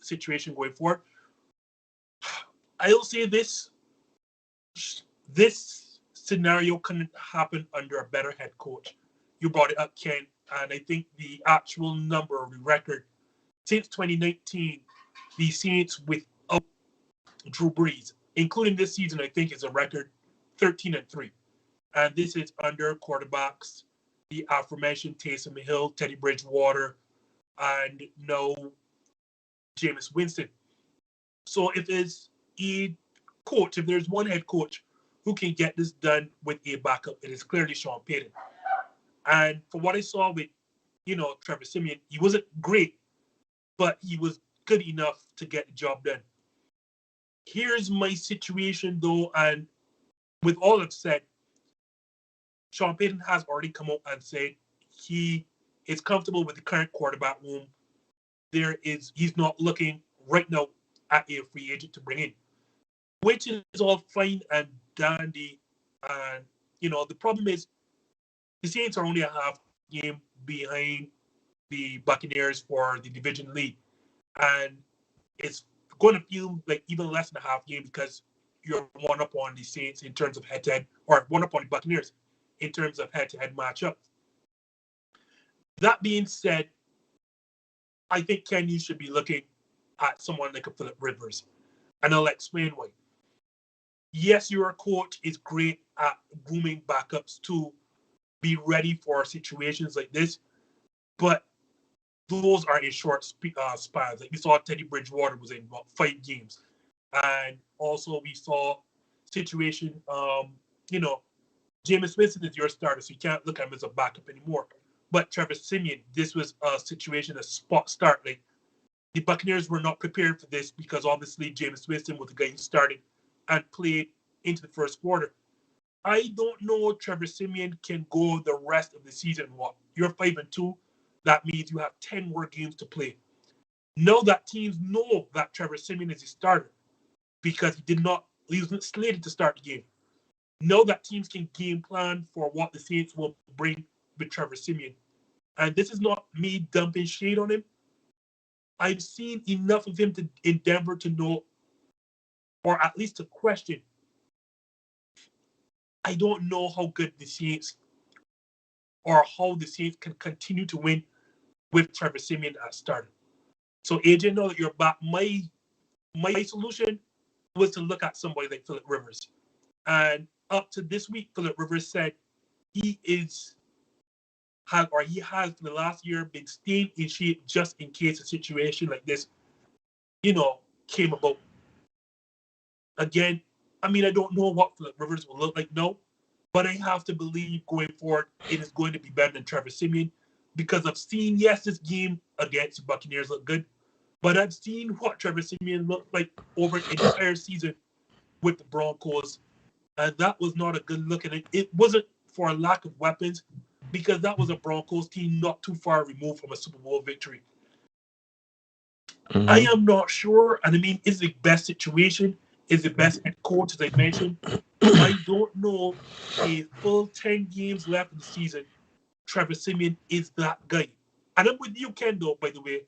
situation going forward. I'll say this scenario couldn't happen under a better head coach. You brought it up, Ken, and I think the actual number or the record since 2019, the Saints without Drew Brees, including this season, I think is a record 13-3. And this is under quarterbacks, the aforementioned Taysom Hill, Teddy Bridgewater, and no Jameis Winston. So if there's a coach, if there's one head coach who can get this done with a backup, it is clearly Sean Payton. And for what I saw with, Trevor Simeon, he wasn't great, but he was good enough to get the job done. Here's my situation, though, and with all I've said, Sean Payton has already come out and said he is comfortable with the current quarterback room. He's not looking right now at a free agent to bring in, which is all fine and dandy. And, the problem is the Saints are only a half game behind the Buccaneers for the division lead. And it's going to feel like even less than a half game because you're one up on the Saints in terms of head-to-head, or one up on the Buccaneers in terms of head-to-head matchup. That being said, I think Ken, you should be looking at someone like a Philip Rivers, and I'll explain why. Yes, your coach is great at grooming backups to be ready for situations like this, but those are in short spans. Like we saw Teddy Bridgewater was in about 5 games, and also we saw situation. Jameis Winston is your starter, so you can't look at him as a backup anymore. But Trevor Simeon, this was a situation, a spot start. Like the Buccaneers were not prepared for this because obviously Jameis Winston was the guy who started and played into the first quarter. I don't know if Trevor Simeon can go the rest of the season. What? You're 5-2. That means you have 10 more games to play. Now that teams know that Trevor Simeon is a starter because he wasn't slated to start the game. Know that teams can game plan for what the Saints will bring with Trevor Simeon. And this is not me dumping shade on him. I've seen enough of him in Denver to know, or at least to question. I don't know how good the Saints or how the Saints can continue to win with Trevor Simeon as starter. So AJ, know that you're back. My solution was to look at somebody like Philip Rivers. And up to this week, Philip Rivers said he has for the last year been staying in shape just in case a situation like this, came about. Again, I don't know what Philip Rivers will look like now, but I have to believe going forward it is going to be better than Trevor Simeon because I've seen, yes, this game against the Buccaneers look good, but I've seen what Trevor Simeon looked like over an entire season with the Broncos. And that was not a good look at it. It wasn't for a lack of weapons because that was a Broncos team not too far removed from a Super Bowl victory. Mm-hmm. I am not sure. And is the best situation, is the best head coach, as I mentioned. I don't know a full 10 games left in the season. Trevor Simeon is that guy. And I'm with you, Ken, though, by the way.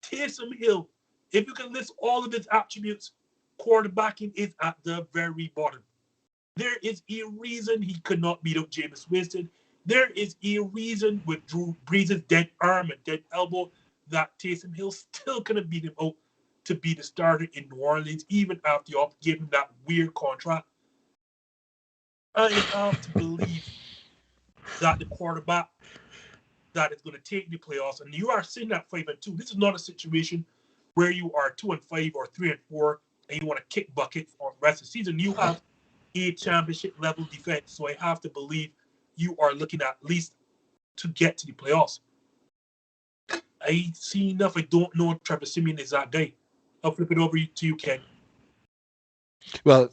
Taysom Hill, if you can list all of his attributes, quarterbacking is at the very bottom. There is a reason he could not beat up Jameis Winston. There is a reason with Drew Brees' dead arm and dead elbow that Taysom Hill still couldn't beat him out to be the starter in New Orleans, even after you gave him that weird contract. I have to believe that the quarterback that is going to take the playoffs, and you are sitting at 5-2. This is not a situation where you are 2-5 or 3-4 and you want to kick bucket for the rest of the season. You have a championship level defense, so I have to believe you are looking at least to get to the playoffs. I see enough. I don't know if Trevor Simeon is that guy. I'll flip it over to you, Ken.
Well,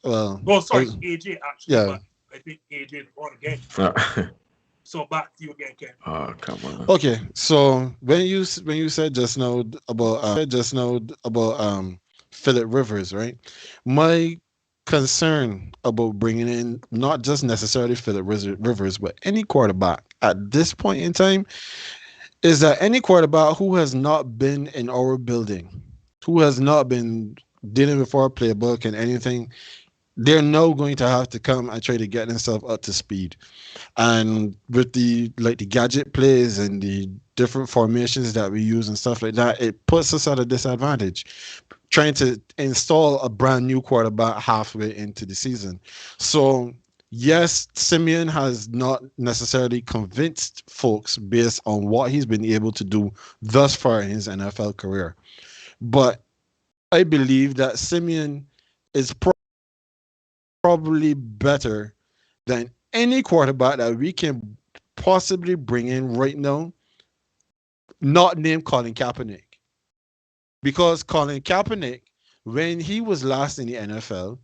Oh, sorry, AJ actually.
yeah.
But I think AJ is on again. So back to you again, Ken.
Oh, come on.
Okay, so when you said just now about Philip Rivers, right? My concern about bringing in not just necessarily Philip Rivers, but any quarterback at this point in time is that any quarterback who has not been in our building, who has not been dealing with our playbook and anything, they're now going to have to come and try to get themselves up to speed. And with the gadget plays and the different formations that we use and stuff like that, it puts us at a disadvantage trying to install a brand new quarterback halfway into the season. So yes, Simeon has not necessarily convinced folks based on what he's been able to do thus far in his NFL career. But I believe that Simeon is probably better than any quarterback that we can possibly bring in right now, not named Colin Kaepernick. Because Colin Kaepernick, when he was last in the NFL,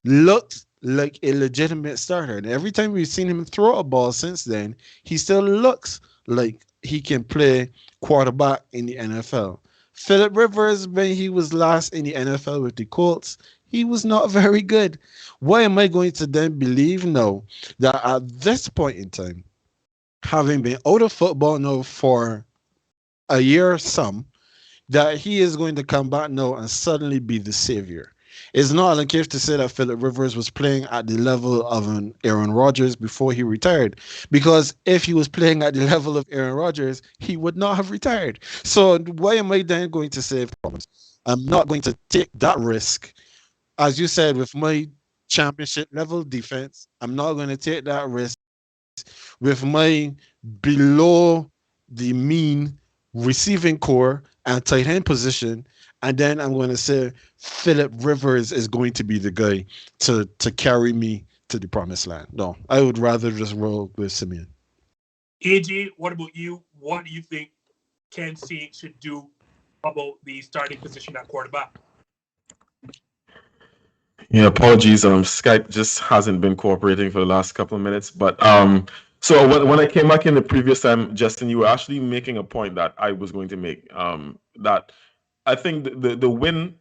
looked like a legitimate starter. And every time we've seen him throw a ball since then, he still looks like he can play quarterback in the NFL. Philip Rivers, when he was last in the NFL with the Colts, he was not very good. Why am I going to then believe now that at this point in time, having been out of football now for a year or some, that he is going to come back now and suddenly be the savior? It's not the case to say that Philip Rivers was playing at the level of an Aaron Rodgers before he retired, because if he was playing at the level of Aaron Rodgers, he would not have retired. So why am I then going to say I'm not going to take that risk? As you said, with my championship level defense, I'm not going to take that risk with my below the mean receiving core and tight end position. And then I'm going to say Philip Rivers is going to be the guy to carry me to the promised land. No, I would rather just roll with Simeon.
AJ, what about you? What do you think Ken C should do about the starting position at quarterback?
Yeah, apologies. Skype just hasn't been cooperating for the last couple of minutes. But so when I came back in the previous time, Justin, you were actually making a point that I was going to make. That I think the win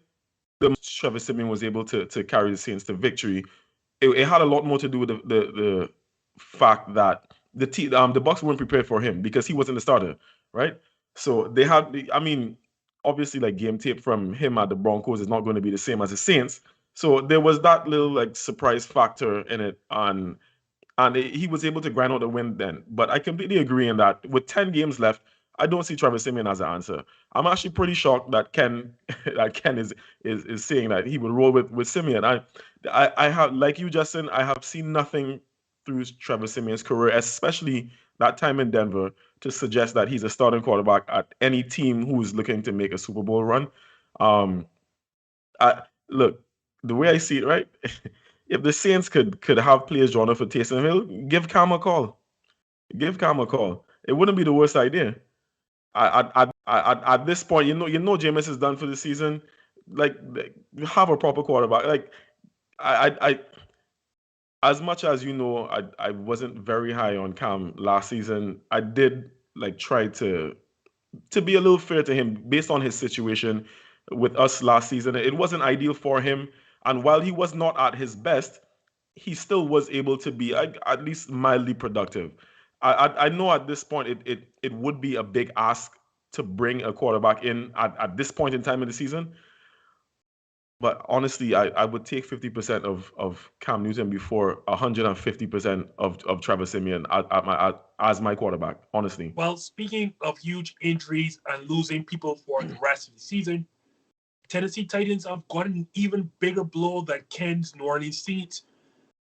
that Trevor Simeon was able to carry the Saints to victory, it had a lot more to do with the fact that the Bucks weren't prepared for him because he wasn't the starter, right? So they had, I mean, obviously, like, game tape from him at the Broncos is not going to be the same as the Saints. So there was that little, like, surprise factor in it, and he was able to grind out the win then. But I completely agree in that with 10 games left, I don't see Trevor Simeon as an answer. I'm actually pretty shocked that Ken is saying that he would roll with Simeon. I have, like you, Justin, I have seen nothing through Trevor Simeon's career, especially that time in Denver, to suggest that he's a starting quarterback at any team who is looking to make a Super Bowl run. Look, the way I see it, right? If the Saints could have players drawn up for Taysom Hill, give Cam a call. Give Cam a call. It wouldn't be the worst idea. At this point, you know, Jameis is done for the season. Like, have a proper quarterback. Like, I as much as I wasn't very high on Cam last season. I did try to be a little fair to him based on his situation with us last season. It wasn't ideal for him, and while he was not at his best, he still was able to be at least mildly productive. I know at this point it would be a big ask to bring a quarterback in at this point in time in the season. But honestly, I would take 50% of Cam Newton before 150% of Trevor Simeon as my quarterback, honestly.
Well, speaking of huge injuries and losing people for the rest of the season, Tennessee Titans have got an even bigger blow than Ken's New Orleans Saints,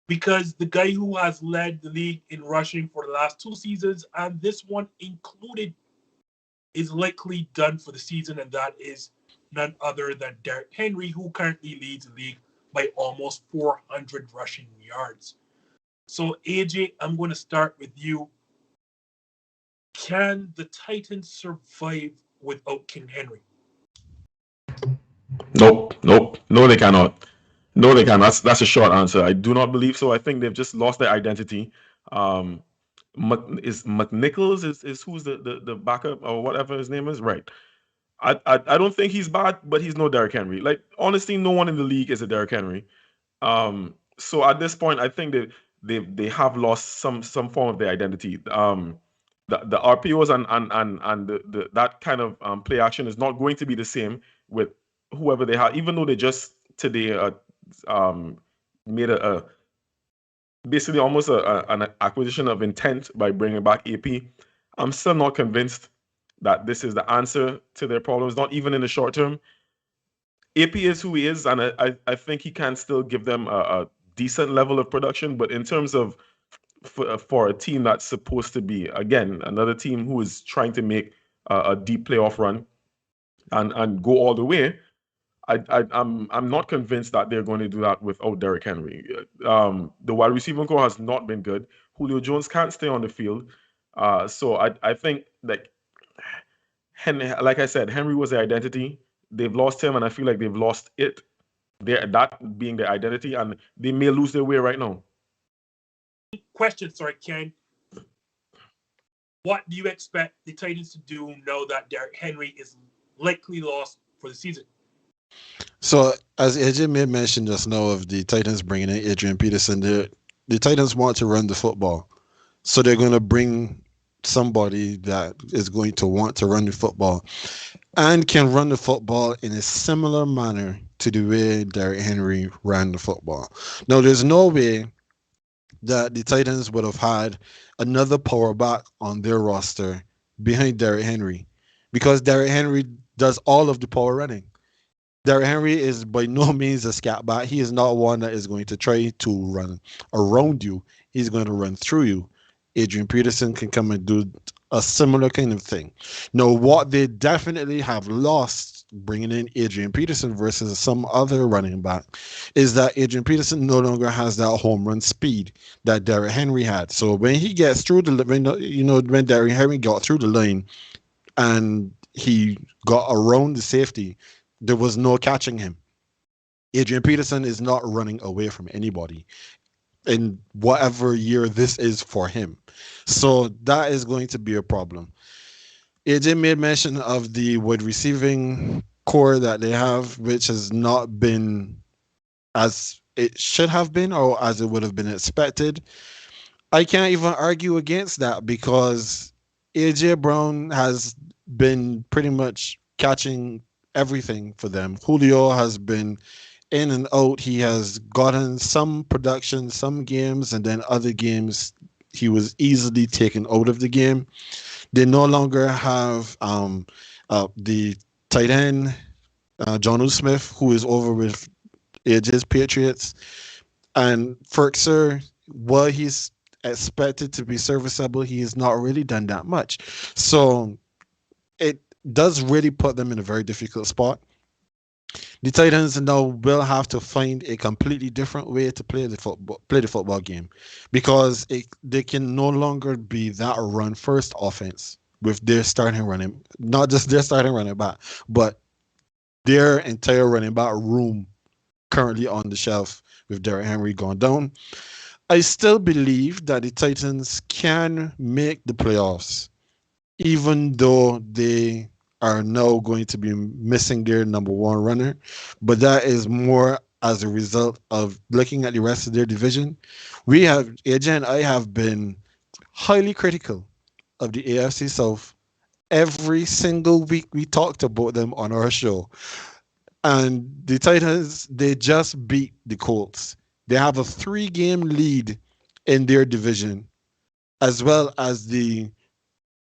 because the guy who has led the league in rushing for the last 2 seasons, and this one included, is likely done for the season, and that is none other than Derrick Henry, who currently leads the league by almost 400 rushing yards. So, AJ, I'm going to start with you. Can the Titans survive without King Henry?
Nope, nope. No, they cannot. No, they can. That's a short answer. I do not believe so. I think they've just lost their identity. Um, McNichols is who's the backup or whatever his name is, right? I don't think he's bad, but he's no Derrick Henry. Like honestly, no one in the league is a Derrick Henry. So at this point, I think they have lost some form of their identity. The RPOs and the that kind of play action is not going to be the same with whoever they have, even though they just today um, made a basically almost an acquisition of intent by bringing back AP. I'm still not convinced that this is the answer to their problems, not even in the short term. AP is who he is, and I think he can still give them a decent level of production. But in terms of for a team that's supposed to be, again, another team who is trying to make a deep playoff run and go all the way, I'm not convinced that they're going to do that without Derrick Henry. The wide receiving core has not been good. Julio Jones can't stay on the field. So I think like Henry, like I said, Henry was their identity. They've lost him, and I feel like they've lost it. That being their identity, and they may lose their way right now.
Question, sorry, Ken. What do you expect the Titans to do now that Derrick Henry is likely lost for the season?
So, as AJ made mention just now of the Titans bringing in Adrian Peterson, the Titans want to run the football. So they're going to bring somebody that is going to want to run the football and can run the football in a similar manner to the way Derrick Henry ran the football. Now, there's no way that the Titans would have had another power back on their roster behind Derrick Henry because Derrick Henry does all of the power running. Derrick Henry is by no means a scat back. He is not one that is going to try to run around you. He's going to run through you. Adrian Peterson can come and do a similar kind of thing. Now, what they definitely have lost bringing in Adrian Peterson versus some other running back is that Adrian Peterson no longer has that home run speed that Derrick Henry had. So when he gets through when Derrick Henry got through the line and he got around the safety, there was no catching him. Adrian Peterson is not running away from anybody in whatever year this is for him. So that is going to be a problem. AJ made mention of the wide receiving core that they have, which has not been as it should have been or as it would have been expected. I can't even argue against that because AJ Brown has been pretty much catching everything for them. Julio has been in and out. He has gotten some production, some games, and then other games he was easily taken out of the game. They no longer have the tight end, John Smith, who is over with AJ's Patriots. And Ferkser, while he's expected to be serviceable, he has not really done that much. So it does really put them in a very difficult spot. The Titans now will have to find a completely different way to play the football game because they can no longer be that run first offense with their starting running, not just their starting running back, but their entire running back room currently on the shelf with Derrick Henry gone down. I still believe that the Titans can make the playoffs, even though they are now going to be missing their number one runner. But that is more as a result of looking at the rest of their division. AJ and I have been highly critical of the AFC South. Every single week we talked about them on our show. And the Titans, they just beat the Colts. They have a 3-game lead in their division, as well as the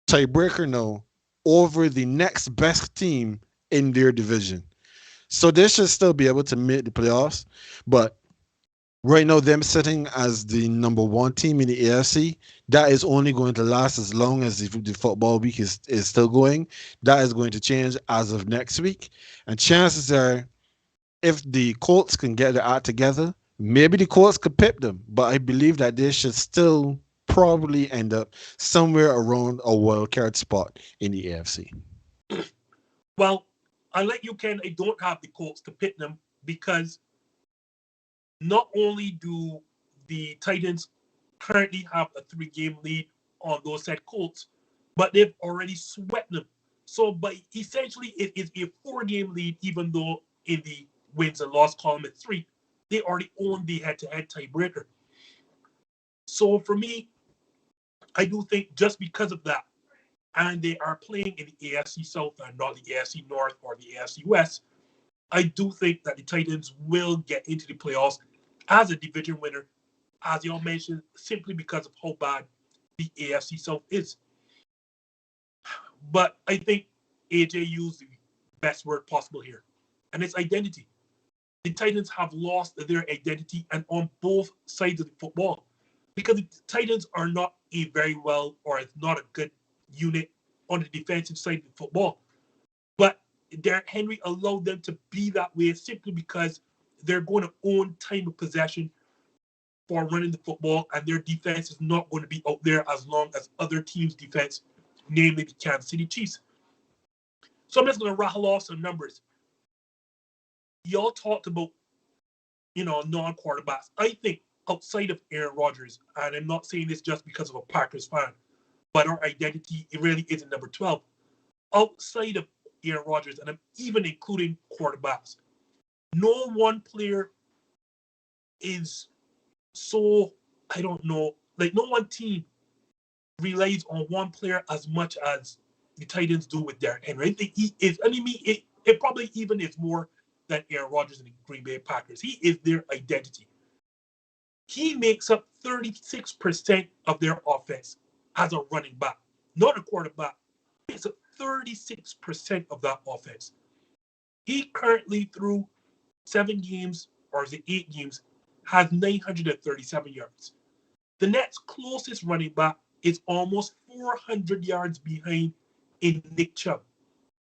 tiebreaker now over the next best team in their division. So they should still be able to make the playoffs. But right now, them sitting as the number one team in the AFC, that is only going to last as long as the football week is still going. That is going to change as of next week. And chances are, if the Colts can get their act together, maybe the Colts could pip them. But I believe that they should still probably end up somewhere around a wild card spot in the AFC.
Well, unlike you, Ken, I don't have the Colts to pit them because not only do the Titans currently have a 3-game lead on those said Colts, but they've already swept them. So, but essentially, it is a 4-game lead, even though in the wins and loss column at 3, they already own the head-to-head tiebreaker. So for me, I do think just because of that, and they are playing in the AFC South and not the AFC North or the AFC West, I do think that the Titans will get into the playoffs as a division winner, as y'all mentioned, simply because of how bad the AFC South is. But I think AJ used the best word possible here, and it's identity. The Titans have lost their identity, and on both sides of the football, because the Titans are not a very well, or it's not a good unit on the defensive side of the football. But Derrick Henry allowed them to be that way simply because they're going to own time of possession for running the football, and their defense is not going to be out there as long as other teams' defense, namely the Kansas City Chiefs. So I'm just going to rattle off some numbers. Y'all talked about, non-quarterbacks. I think outside of Aaron Rodgers, and I'm not saying this just because of a Packers fan, but our identity, it really is in number 12. Outside of Aaron Rodgers, and I'm even including quarterbacks, no one player is so, I don't know, like no one team relies on one player as much as the Titans do with Derrick Henry. I think he is, it probably even is more than Aaron Rodgers and the Green Bay Packers. He is their identity. He makes up 36% of their offense as a running back, not a quarterback. He makes up 36% of that offense. He currently, through 7 games, or is it 8 games, has 937 yards. The next closest running back is almost 400 yards behind in Nick Chubb.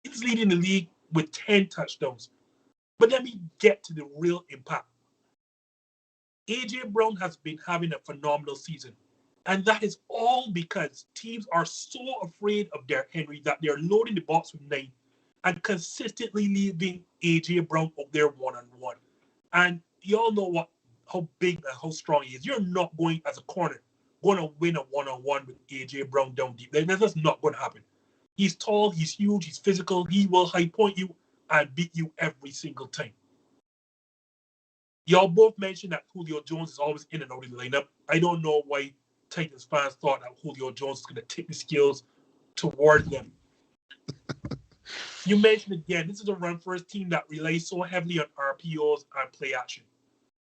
He's leading the league with 10 touchdowns. But let me get to the real impact. AJ Brown has been having a phenomenal season. And that is all because teams are so afraid of Derrick Henry that they're loading the box with 9 and consistently leaving AJ Brown up there one-on-one. And y'all know how big and how strong he is. You're not going as a corner, going to win a one-on-one with AJ Brown down deep. That's just not going to happen. He's tall, he's huge, he's physical. He will high point you and beat you every single time. Y'all both mentioned that Julio Jones is always in and out of the lineup. I don't know why Titans fans thought that Julio Jones was going to tip the skills towards them. You mentioned again, this is a run-first team that relies so heavily on RPOs and play action.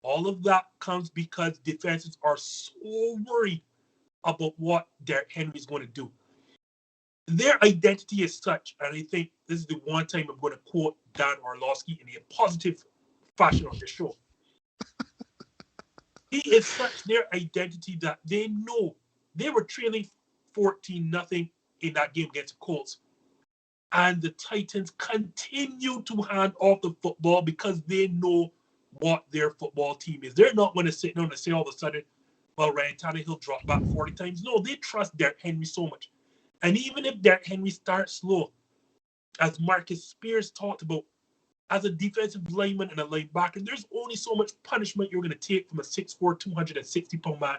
All of that comes because defenses are so worried about what Derrick Henry is going to do. Their identity is such, and I think this is the one time I'm going to quote Dan Orlovsky in a positive fashion on the show. He is such their identity that they know they were trailing 14-0 in that game against the Colts. And the Titans continue to hand off the football because they know what their football team is. They're not going to sit down and say all of a sudden, well, Ryan Tannehill dropped back 40 times. No, they trust Derrick Henry so much. And even if Derrick Henry starts slow, as Marcus Spears talked about, as a defensive lineman and a linebacker, there's only so much punishment you're going to take from a 6'4", 260-pound man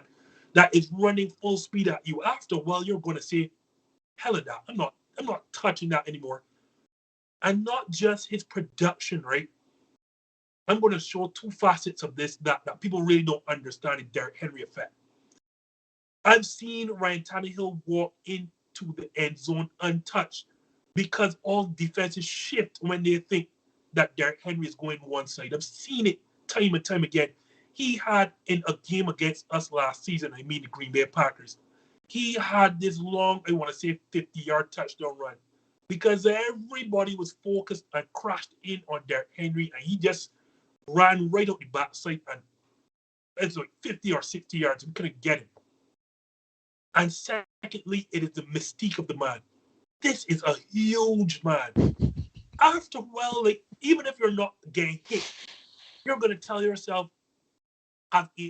that is running full speed at you. After a while, you're going to say, hell of that. I'm not touching that anymore. And not just his production, right? I'm going to show 2 facets of this that people really don't understand the Derrick Henry effect. I've seen Ryan Tannehill walk into the end zone untouched because all defenses shift when they think that Derrick Henry is going one side. I've seen it time and time again. He had in a game against us last season, the Green Bay Packers, he had this long, I want to say 50-yard touchdown run because everybody was focused and crashed in on Derrick Henry, and he just ran right out the backside, and it's like 50 or 60 yards. We couldn't get him. And secondly, it is the mystique of the man. This is a huge man. After a while, even if you're not getting hit, you're going to tell yourself,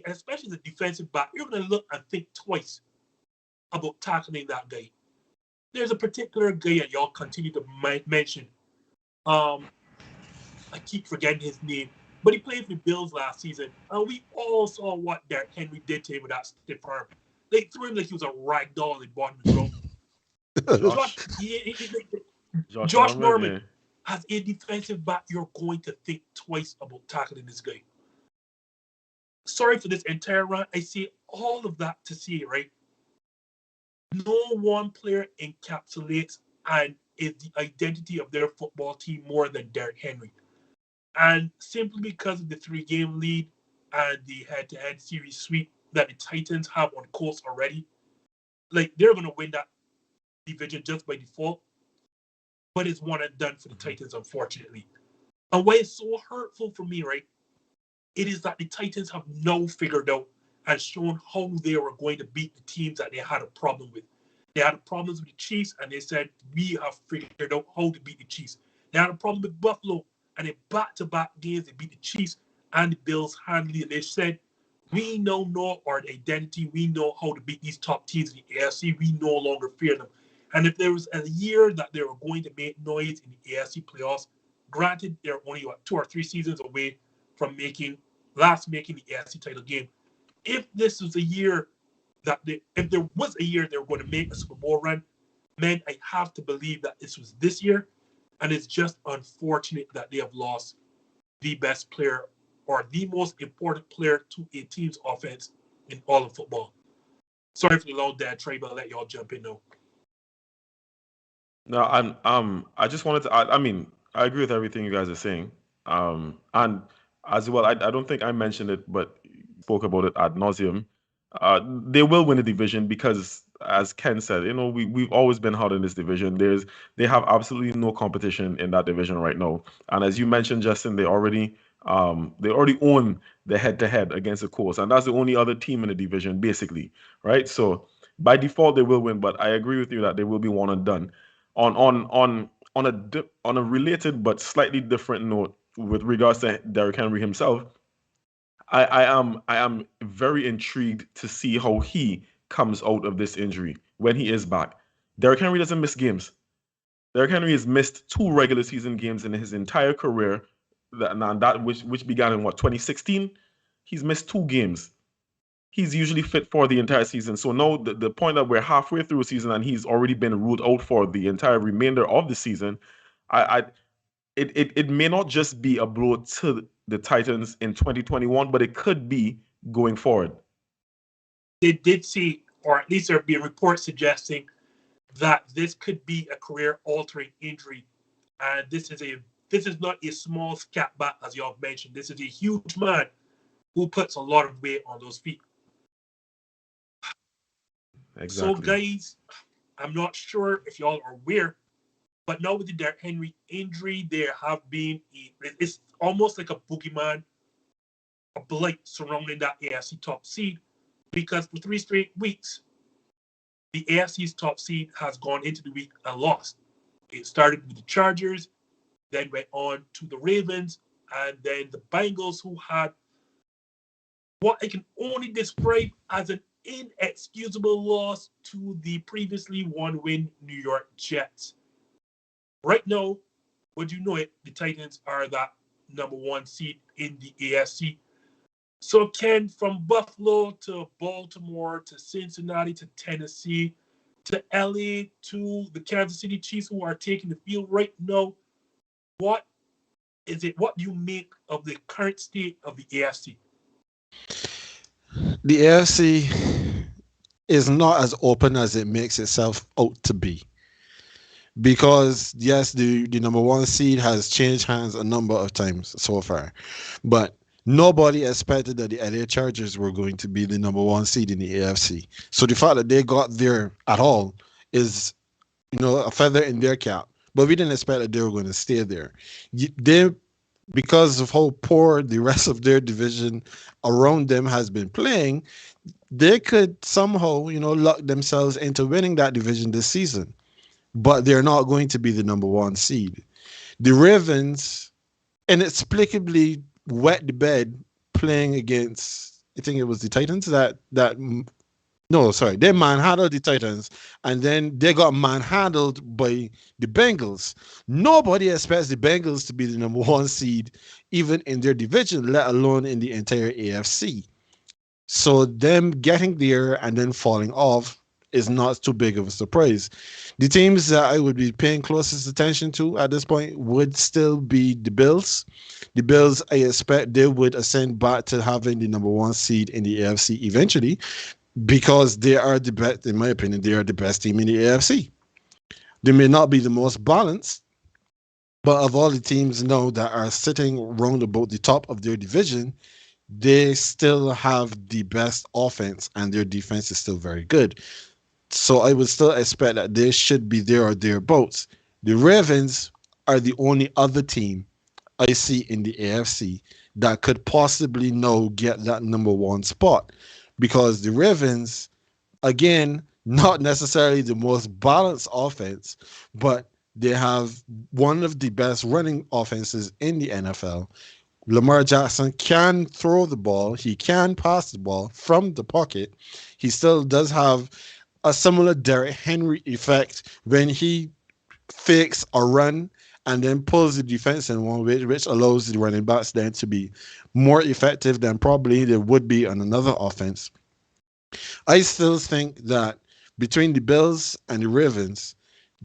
especially as a defensive back, you're going to look and think twice about tackling that guy. There's a particular guy that y'all continue to mention Um, I keep forgetting his name, but he played for the Bills last season, and we all saw what Derrick Henry did to him with that stiff arm. They threw him like he was a rag doll and bought him the ground. Josh,
Josh, Josh
Josh
Norman,
Norman,
yeah.
as a defensive back, you're going to think twice about tackling this guy. Sorry for this entire run. I say all of that to say, right? No one player encapsulates and is the identity of their football team more than Derrick Henry. And simply because of the 3-game lead and the head-to-head series sweep that the Titans have on course already, like they're going to win that division just by default. But it's one and done for the Titans, unfortunately. And why it's so hurtful for me, right? It is that the Titans have now figured out and shown how they were going to beat the teams that they had a problem with. They had problems with the Chiefs, and they said, we have figured out how to beat the Chiefs. They had a problem with Buffalo, and in back-to-back games, they beat the Chiefs and the Bills handily. And they said, we now know our identity. We know how to beat these top teams in the AFC. We no longer fear them. And if there was a year that they were going to make noise in the AFC playoffs, granted, they're only 2 or 3 seasons away from making the AFC title game. If this was a year if there was a year they were going to make a Super Bowl run, man, I have to believe that this was this year. And it's just unfortunate that they have lost the best player or the most important player to a team's offense in all of football. Sorry for the long dad trade, but I'll let y'all jump in now.
No, and I just wanted to. I mean, I agree with everything you guys are saying. And as well, I don't think I mentioned it, but spoke about it ad nauseum. They will win the division because, as Ken said, we've always been hard in this division. They have absolutely no competition in that division right now. And as you mentioned, Justin, they already own the head-to-head against the Colts, and that's the only other team in the division, basically, right? So by default, they will win. But I agree with you that they will be one and done. On a related but slightly different note, with regards to Derrick Henry himself, I am very intrigued to see how he comes out of this injury when he is back. Derrick Henry doesn't miss games. Derrick Henry has missed 2 regular season games in his entire career, that which began in 2016. He's missed 2 games. He's usually fit for the entire season. So now the point that we're halfway through a season and he's already been ruled out for the entire remainder of the season, it may not just be a blow to the Titans in 2021, but it could be going forward.
They did see, or at least there be a report suggesting that this could be a career-altering injury, and this is not a small scat back, as y'all mentioned. This is a huge man who puts a lot of weight on those feet.
Exactly.
So, guys, I'm not sure if y'all are aware, but now with the Derrick Henry injury, there have been it's almost like a boogeyman, a blight surrounding that AFC top seed, because for 3 straight weeks, the AFC's top seed has gone into the week and lost. It started with the Chargers, then went on to the Ravens, and then the Bengals, who had what I can only describe as an inexcusable loss to the previously one-win New York Jets. Right now, would you know it, the Titans are that number 1 seed in the AFC. So, Ken, from Buffalo to Baltimore to Cincinnati to Tennessee to LA to the Kansas City Chiefs, who are taking the field right now, what do you make of the current state of the AFC?
The AFC is not as open as it makes itself out to be. Because, yes, the number 1 seed has changed hands a number of times so far. But nobody expected that the LA Chargers were going to be the number 1 seed in the AFC. So the fact that they got there at all is, a feather in their cap. But we didn't expect that they were going to stay there. Because of how poor the rest of their division around them has been playing, they could somehow, luck themselves into winning that division this season. But they're not going to be the number 1 seed. The Ravens inexplicably wet the bed playing against, I think it was the Titans that No, sorry. They manhandled the Titans, and then they got manhandled by the Bengals. Nobody expects the Bengals to be the number one seed, even in their division, let alone in the entire AFC. So them getting there and then falling off is not too big of a surprise. The teams that I would be paying closest attention to at this point would still be the Bills. The Bills, I expect they would ascend back to having the number one seed in the AFC eventually because they are the best, in my opinion, they are the best team in the AFC. They may not be the most balanced, but of all the teams now that are sitting around about the top of their division, they still have the best offense and their defense is still very good. So I would still expect that they should be there or thereabouts. The Ravens are the only other team I see in the AFC that could possibly now get that number one spot because the Ravens, again, not necessarily the most balanced offense, but they have one of the best running offenses in the NFL. Lamar Jackson can throw the ball. He can pass the ball from the pocket. He still does have a similar Derrick Henry effect when he fakes a run and then pulls the defense in one way, which allows the running backs then to be more effective than probably they would be on another offense. I still think that between the Bills and the Ravens,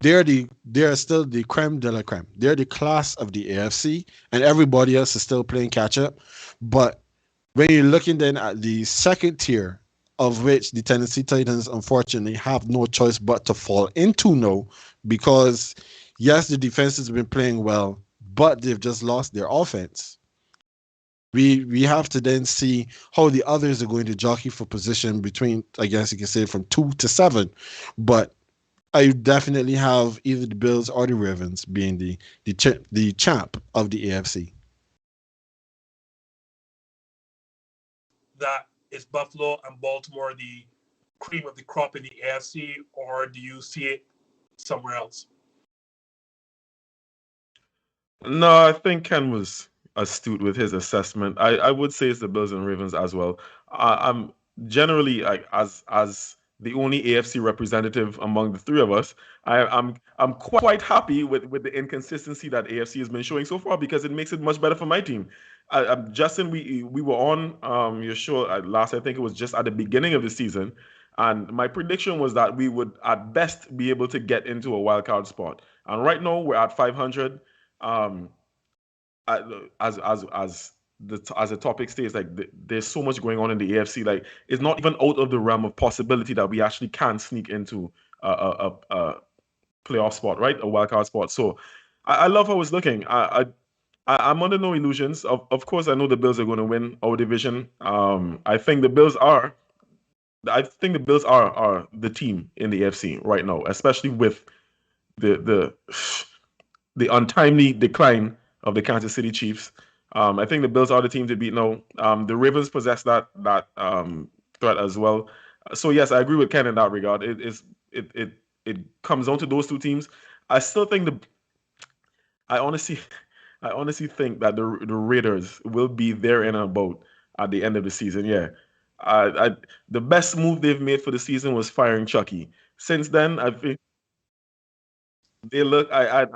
they're still the creme de la creme. They're the class of the AFC, and everybody else is still playing catch up. But when you're looking then at the second tier, of which the Tennessee Titans unfortunately have no choice but to fall into now, because yes, the defense has been playing well, but they've just lost their offense. We have to then see how the others are going to jockey for position between, I guess you can say, from 2 to 7. But I definitely have either the Bills or the Ravens being the champ of the AFC.
That is Buffalo and Baltimore the cream of the crop in the AFC, or do you see it somewhere else?
No, I think Ken was astute with his assessment. I would say it's the Bills and Ravens as well. I'm generally as the only AFC representative among the three of us. I'm quite happy with the inconsistency that AFC has been showing so far because it makes it much better for my team. Justin, we were on your show last. I think it was just at the beginning of the season, and my prediction was that we would at best be able to get into a wild card spot. And right now we're at 500. um as the topic states, like there's so much going on in the AFC. Like it's not even out of the realm of possibility that we actually can sneak into a playoff spot, right? A wild card spot. So I love how it's looking. I'm under no illusions. Of course, I know the Bills are going to win our division. I think the Bills are the team in the AFC right now, especially with the the untimely decline of the Kansas City Chiefs. I think the Bills are the team to beat now. The Ravens possess that threat as well. So yes, I agree with Ken in that regard. It comes down to those two teams. I still think I honestly I honestly think that the Raiders will be there in a boat at the end of the season. Yeah, the best move they've made for the season was firing Chucky. Since then, I think they look. I've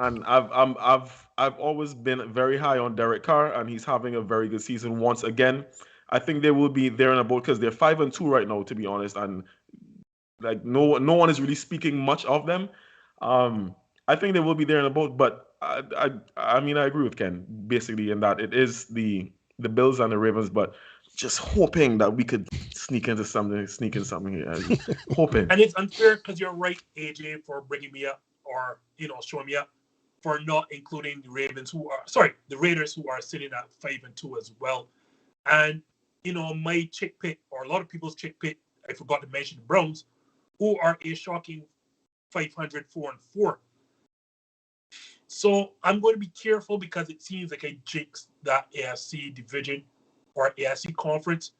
always been very high on Derek Carr, and he's having a very good season once again. I think they will be there in a boat because they're 5-2 right now, to be honest, and like no one is really speaking much of them. I think they will be there in a boat, but I mean I agree with Ken basically in that it is the Bills and the Ravens, but just hoping that we could sneak in something here. Hoping.
And it's unfair because you're right, AJ, for bringing me up or showing me up for not including the the Raiders who are sitting at 5-2 as well. And my chick pit, or a lot of people's chick pit, I forgot to mention the Browns, who are a shocking 500 4-4. So I'm going to be careful because it seems like I jinxed that AFC division or AFC conference.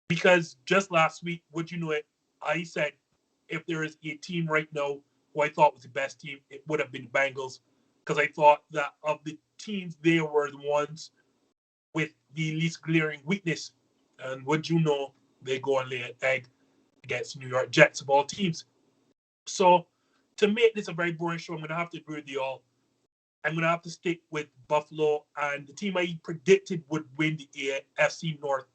Because just last week, would you know it, I said if there is a team right now who I thought was the best team, it would have been the Bengals. Because I thought that of the teams, they were the ones with the least glaring weakness. And would you know, they go and lay an egg. against the New York Jets of all teams. So to make this a very boring show, I'm going to have to agree with you all. I'm going to have to stick with Buffalo and the team I predicted would win the AFC North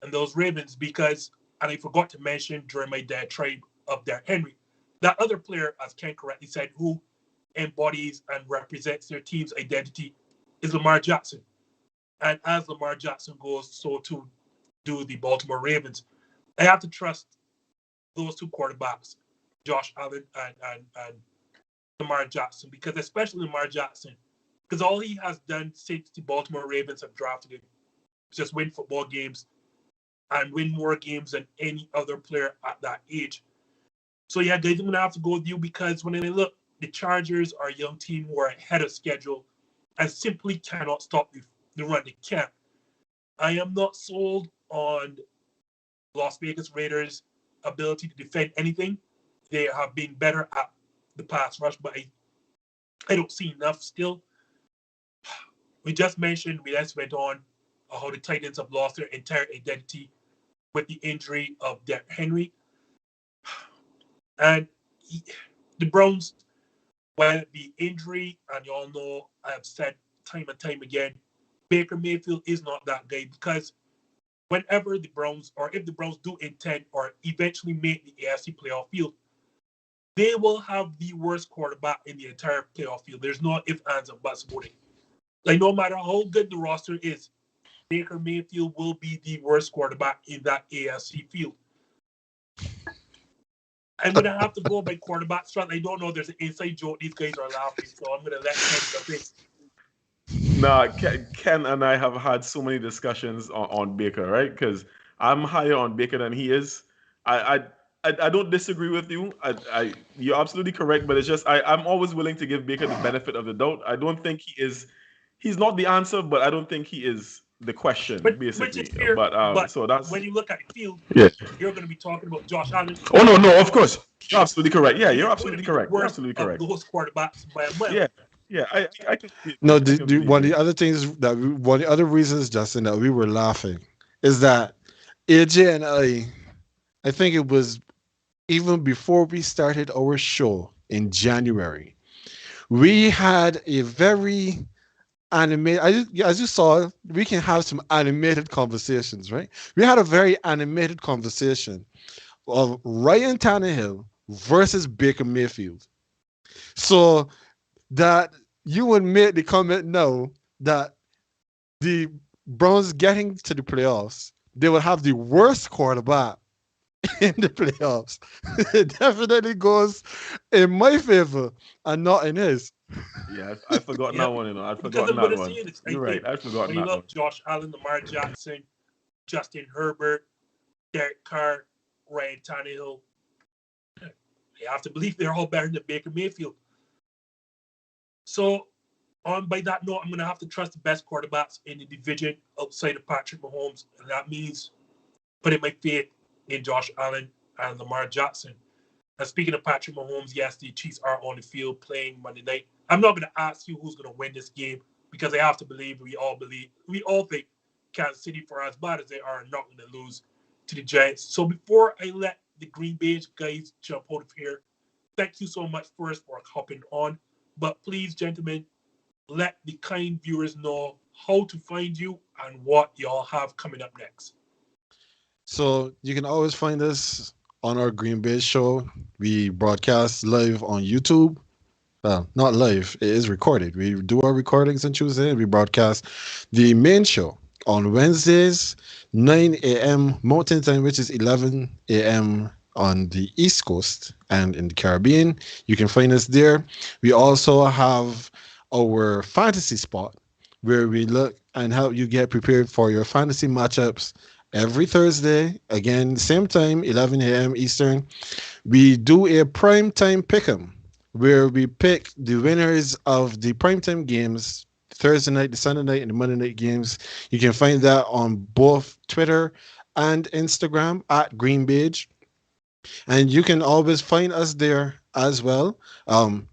and those Ravens because, and I forgot to mention during my diatribe of Derrick Henry, that other player, as Ken correctly said, who embodies and represents their team's identity is Lamar Jackson. And as Lamar Jackson goes, so too do the Baltimore Ravens. I have to trust those two quarterbacks, Josh Allen and Lamar Jackson, because especially Lamar Jackson, because all he has done since the Baltimore Ravens have drafted him is just win football games and win more games than any other player at that age. So yeah, guys, I'm going to have to go with you because when I look, the Chargers are a young team who are ahead of schedule and simply cannot stop the run. They can't. I am not sold on Las Vegas Raiders' ability to defend anything. They have been better at the pass rush, but I don't see enough still. We just mentioned, we just went on how the Titans have lost their entire identity with the injury of Derrick Henry. And the Browns, whether it be injury, and you all know I have said time and time again, Baker Mayfield is not that guy because whenever the Browns, or if the Browns do intend or eventually make the AFC playoff field, they will have the worst quarterback in the entire playoff field. There's no ifs, ands, and buts about it. Like, no matter how good the roster is, Baker Mayfield will be the worst quarterback in that AFC field. I'm going to have to go by quarterback strength. I don't know. There's an inside joke. These guys are laughing, so I'm going to let Ken jump in.
Nah, Ken and I have had so many discussions on Baker, right? Because I'm higher on Baker than he is. I don't disagree with you. You're absolutely correct, but it's just I'm always willing to give Baker the benefit of the doubt. I don't think he's not the answer, but I don't think he is the question, basically.
Which is fair, but
so that's
when you look at the field,
yeah.
You're going to be talking about Josh Allen.
Oh no, of course. You're absolutely correct. Yeah, you're absolutely correct. You're absolutely correct.
Those quarterbacks by a mile.
Yeah. I can.
No, one of the other things one of the other reasons, Justin, that we were laughing is that AJ and I think it was even before we started our show in January, we had a very animated, as you saw, we can have some animated conversations, right? We had a very animated conversation of Ryan Tannehill versus Baker Mayfield. So that you would make the comment now that the Browns getting to the playoffs, they will have the worst quarterback in the playoffs. It definitely goes in my favor and not in his.
Yeah, I've forgotten that one. I've forgotten that one. You're right. I've forgotten that one.
Josh Allen, Lamar Jackson, Justin Herbert, Derek Carr, Ryan Tannehill. You have to believe they're all better than Baker Mayfield. So, by that note, I'm going to have to trust the best quarterbacks in the division outside of Patrick Mahomes, and that means putting my faith in Josh Allen and Lamar Jackson. And speaking of Patrick Mahomes, yes, the Chiefs are on the field playing Monday night. I'm not going to ask you who's going to win this game because I have to believe, we all think Kansas City, for as bad as they are, not going to lose to the Giants. So before I let the GreenBaje guys jump out of here, thank you so much first for hopping on. But please, gentlemen, let the kind viewers know how to find you and what y'all have coming up next.
So you can always find us on our GreenBaje show. We broadcast live on YouTube. Well, not live. It is recorded. We do our recordings on Tuesday and we broadcast the main show on Wednesdays, 9 a.m. Mountain Time, which is 11 a.m. on the East Coast and in the Caribbean. You can find us there. We also have our fantasy spot where we look and help you get prepared for your fantasy matchups every Thursday. Again, same time, 11 a.m. Eastern. We do a primetime pick'em where we pick the winners of the primetime games, Thursday night, the Sunday night, and the Monday night games. You can find that on both Twitter and Instagram at GreenBaje. And you can always find us there as well.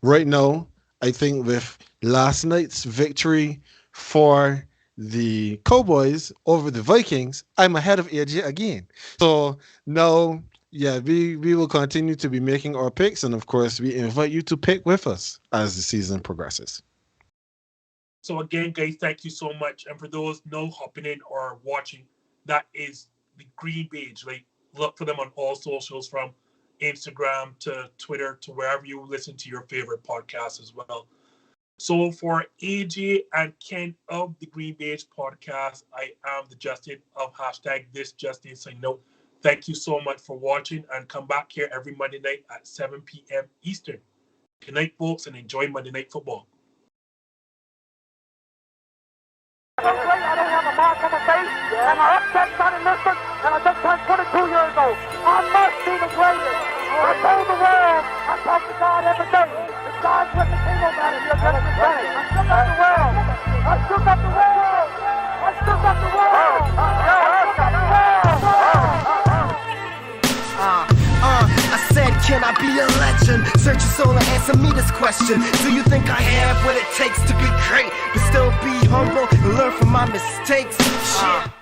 Right now, I think with last night's victory for the Cowboys over the Vikings, I'm ahead of AJ again. So now Yeah, we will continue to be making our picks, and of course, we invite you to pick with us as the season progresses.
So again, guys, thank you so much. And for those now hopping in or watching, that is the GreenBaje. Like, look for them on all socials, from Instagram to Twitter to wherever you listen to your favorite podcasts as well. So for AJ and Ken of the GreenBaje Podcast, I am the Justin of #ThisJustin. So thank you so much for watching, and come back here every Monday night at 7 p.m. Eastern. Good night, folks, and enjoy Monday Night Football.
I don't have a mark on my face, and I upset Sonny Liston, and I just turned 22 years old. I must be the greatest. I told the world, I talk to God every day. If God's with me, ain't nobody here just the same. I still got the world. I still got the world. I still got the world.
I said, can I be a legend? Search your soul and answer me this question. Do you think I have what it takes to be great, but still be humble and learn from my mistakes? Shit.